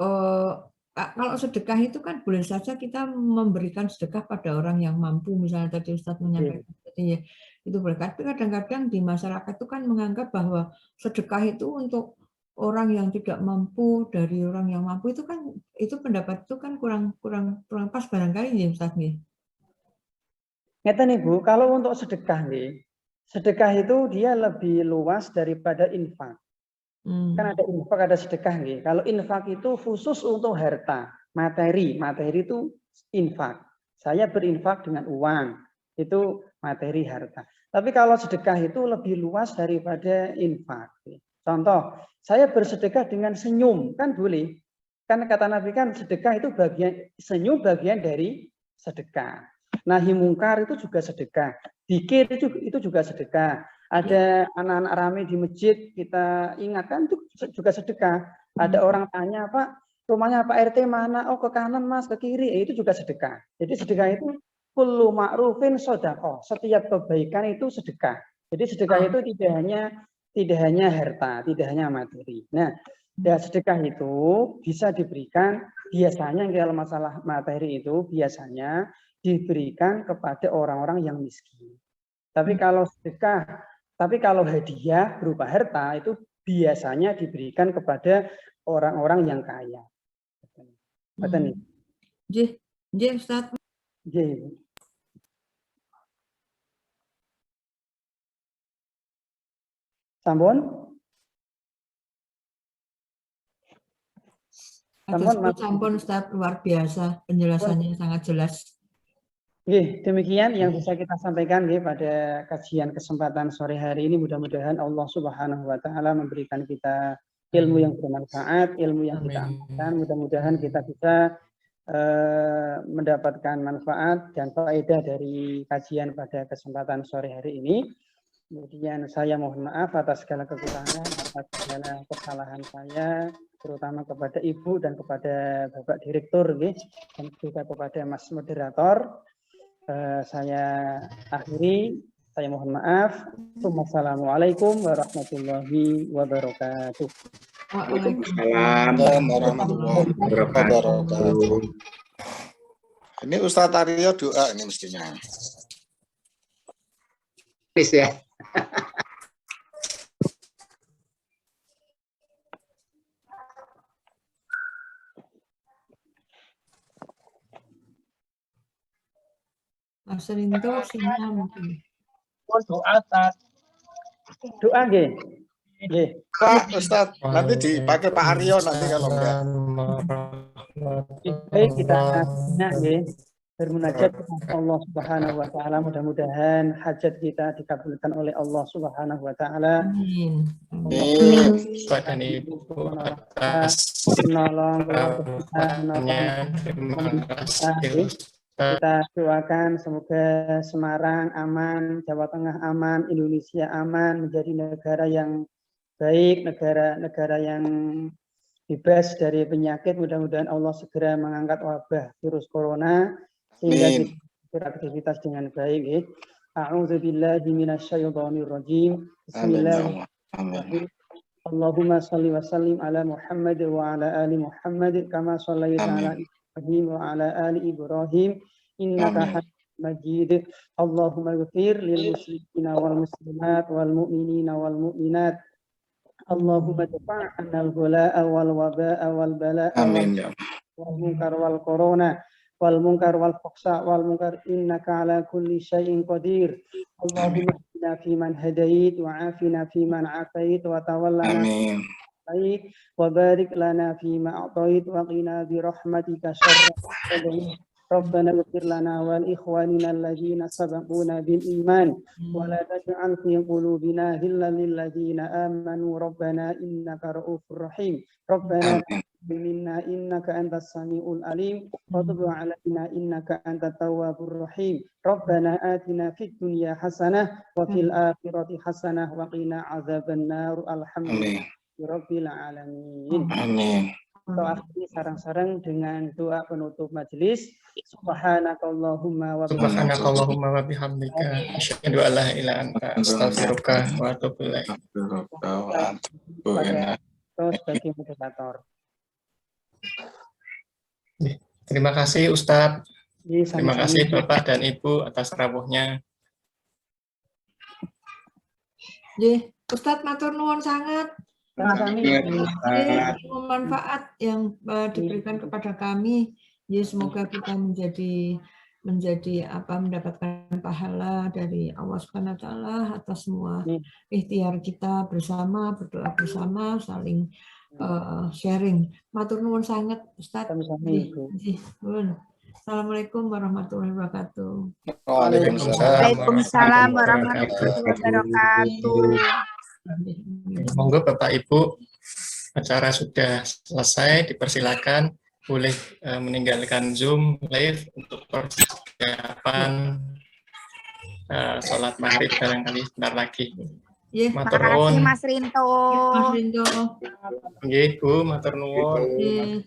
kalau sedekah itu kan boleh saja kita memberikan sedekah pada orang yang mampu, misalnya tadi Ustadz menyampaikan ya, itu boleh. Tapi kadang-kadang di masyarakat itu kan menganggap bahwa sedekah itu untuk orang yang tidak mampu dari orang yang mampu, itu kan itu pendapat itu kan kurang pas barangkali ya Ustadz nih. Ngeten Ibu, kalau untuk sedekah nih, sedekah itu dia lebih luas daripada infak. Kan ada infak, ada sedekah nih. Kalau infak itu khusus untuk harta, materi itu infak. Saya berinfak dengan uang, itu materi harta. Tapi kalau sedekah itu lebih luas daripada infak. Contoh, saya bersedekah dengan senyum, kan boleh. Kan kata Nabi kan sedekah itu bagian, senyum bagian dari sedekah. Nahi mungkar itu juga sedekah. Dzikir itu juga sedekah. Ada anak-anak ramai di masjid, kita ingatkan itu juga sedekah. Ada orang tanya, Pak, rumahnya Pak RT mana? Oh, ke kanan Mas, ke kiri. Itu juga sedekah. Jadi sedekah itu kullu ma'rufin shadaqah. Setiap kebaikan itu sedekah. Jadi sedekah itu tidak hanya harta, tidak hanya materi. Nah, sedekah itu bisa diberikan biasanya kalau masalah materi itu biasanya diberikan kepada orang-orang yang miskin. Tapi kalau hadiah berupa harta itu biasanya diberikan kepada orang-orang yang kaya. Betul nih? Ustaz. Sampun? Sampun Ustaz, luar biasa penjelasannya sangat jelas. Demikian yang bisa kita sampaikan pada kajian kesempatan sore hari ini. Mudah-mudahan Allah Subhanahu wa Ta'ala memberikan kita ilmu yang bermanfaat, ilmu yang kita amalkan. Mudah-mudahan kita bisa mendapatkan manfaat dan faedah dari kajian pada kesempatan sore hari ini. Kemudian saya mohon maaf atas segala kekurangan, atas segala kesalahan saya, terutama kepada Ibu dan kepada Bapak Direktur, dan juga kepada Mas Moderator. Saya akhiri, saya mohon maaf. Wassalamualaikum warahmatullahi wabarakatuh. Waalaikumsalam warahmatullahi wabarakatuh. Ini Ustadz Aryo doa ini mestinya. Please ya. Mas Rinto, sinyal mungkin. Mohon doa, Ustaz. Doa nggih. Nggih. Pak Ustadz, nanti dipakai Pak Aryo nanti kalau enggak. Baik, kita nggih bermunajat kepada Allah Subhanahu wa taala, mudah-mudahan hajat kita dikabulkan oleh Allah Subhanahu wa taala. Amin. Amin. Bapak dan Ibu atas Menolong keluarganya. Terima kasih. kita doakan semoga Semarang aman, Jawa Tengah aman, Indonesia aman, menjadi negara yang baik, negara yang bebas dari penyakit. Mudah-mudahan Allah segera mengangkat wabah virus corona sehingga kita beraktivitas dengan baik. A'udzubillahi minasyaitonirrajim. Bismillahirrahmanirrahim. Allahumma shalli wa sallim ala Muhammad wa ala ali Muhammad kama shallaita ala Ibrahim wa ala ali Ibrahim innaka Hamidum Majid. Allahumma ighfir lil muslimina wal muslimat wal mu'minina wal mu'minat. Allahumma dafa' 'anil ghala'a wal waba'a wal bala'a wal munkar wal corona wal munkar wal fuhsha wal munkar innaka ala kulli syai'in qadir. Allahumma hdina fi man hadait wa 'afina fi man 'afait wa tawallana baik wa barik lana fi ma a'tait wa qina bi rahmatika syarra Rabbana ighfir lana wal ikhwanina alladhina sabaquna bil iman wa la taj'al fi qulubina ghillan lil ladzina amanu rabbana innaka ra'ufur rahim. Rabbana minna innaka antas samiul alim wa tub 'alaina innaka antat tawwabur rahim. Rabbana atina fid dunya hasanah wa fil akhirati hasanah wa qina adzabannar. Alhamdulillah Rabbil alamin. Amin. Kita akhiri sarang-sarang dengan doa penutup majelis. Subhanakallahumma wa bihamdika asyhadu an la ilaha illa anta astaghfiruka wa atubu ilaik. Sebagai moderator. Terima kasih Ustadz. Terima kasih Bapak dan Ibu atas rawuhnya. Ustadz matur nuwun sangat. Manfaat yang diberikan kepada kami, ya semoga kita menjadi mendapatkan pahala dari Allah Subhanahu wa taala atas semua ikhtiar kita bersama, berdoa bersama, saling sharing. Matur nuwun sangat Ustaz. Assalamualaikum warahmatullahi wabarakatuh. Waalaikumsalam warahmatullahi wabarakatuh. Monggo Bapak Ibu, acara sudah selesai, dipersilakan boleh meninggalkan Zoom live untuk persiapan sholat maghrib barangkali sebentar lagi. Matur nuwun. Mas Rinto. Nggih Bu, matur nuwun.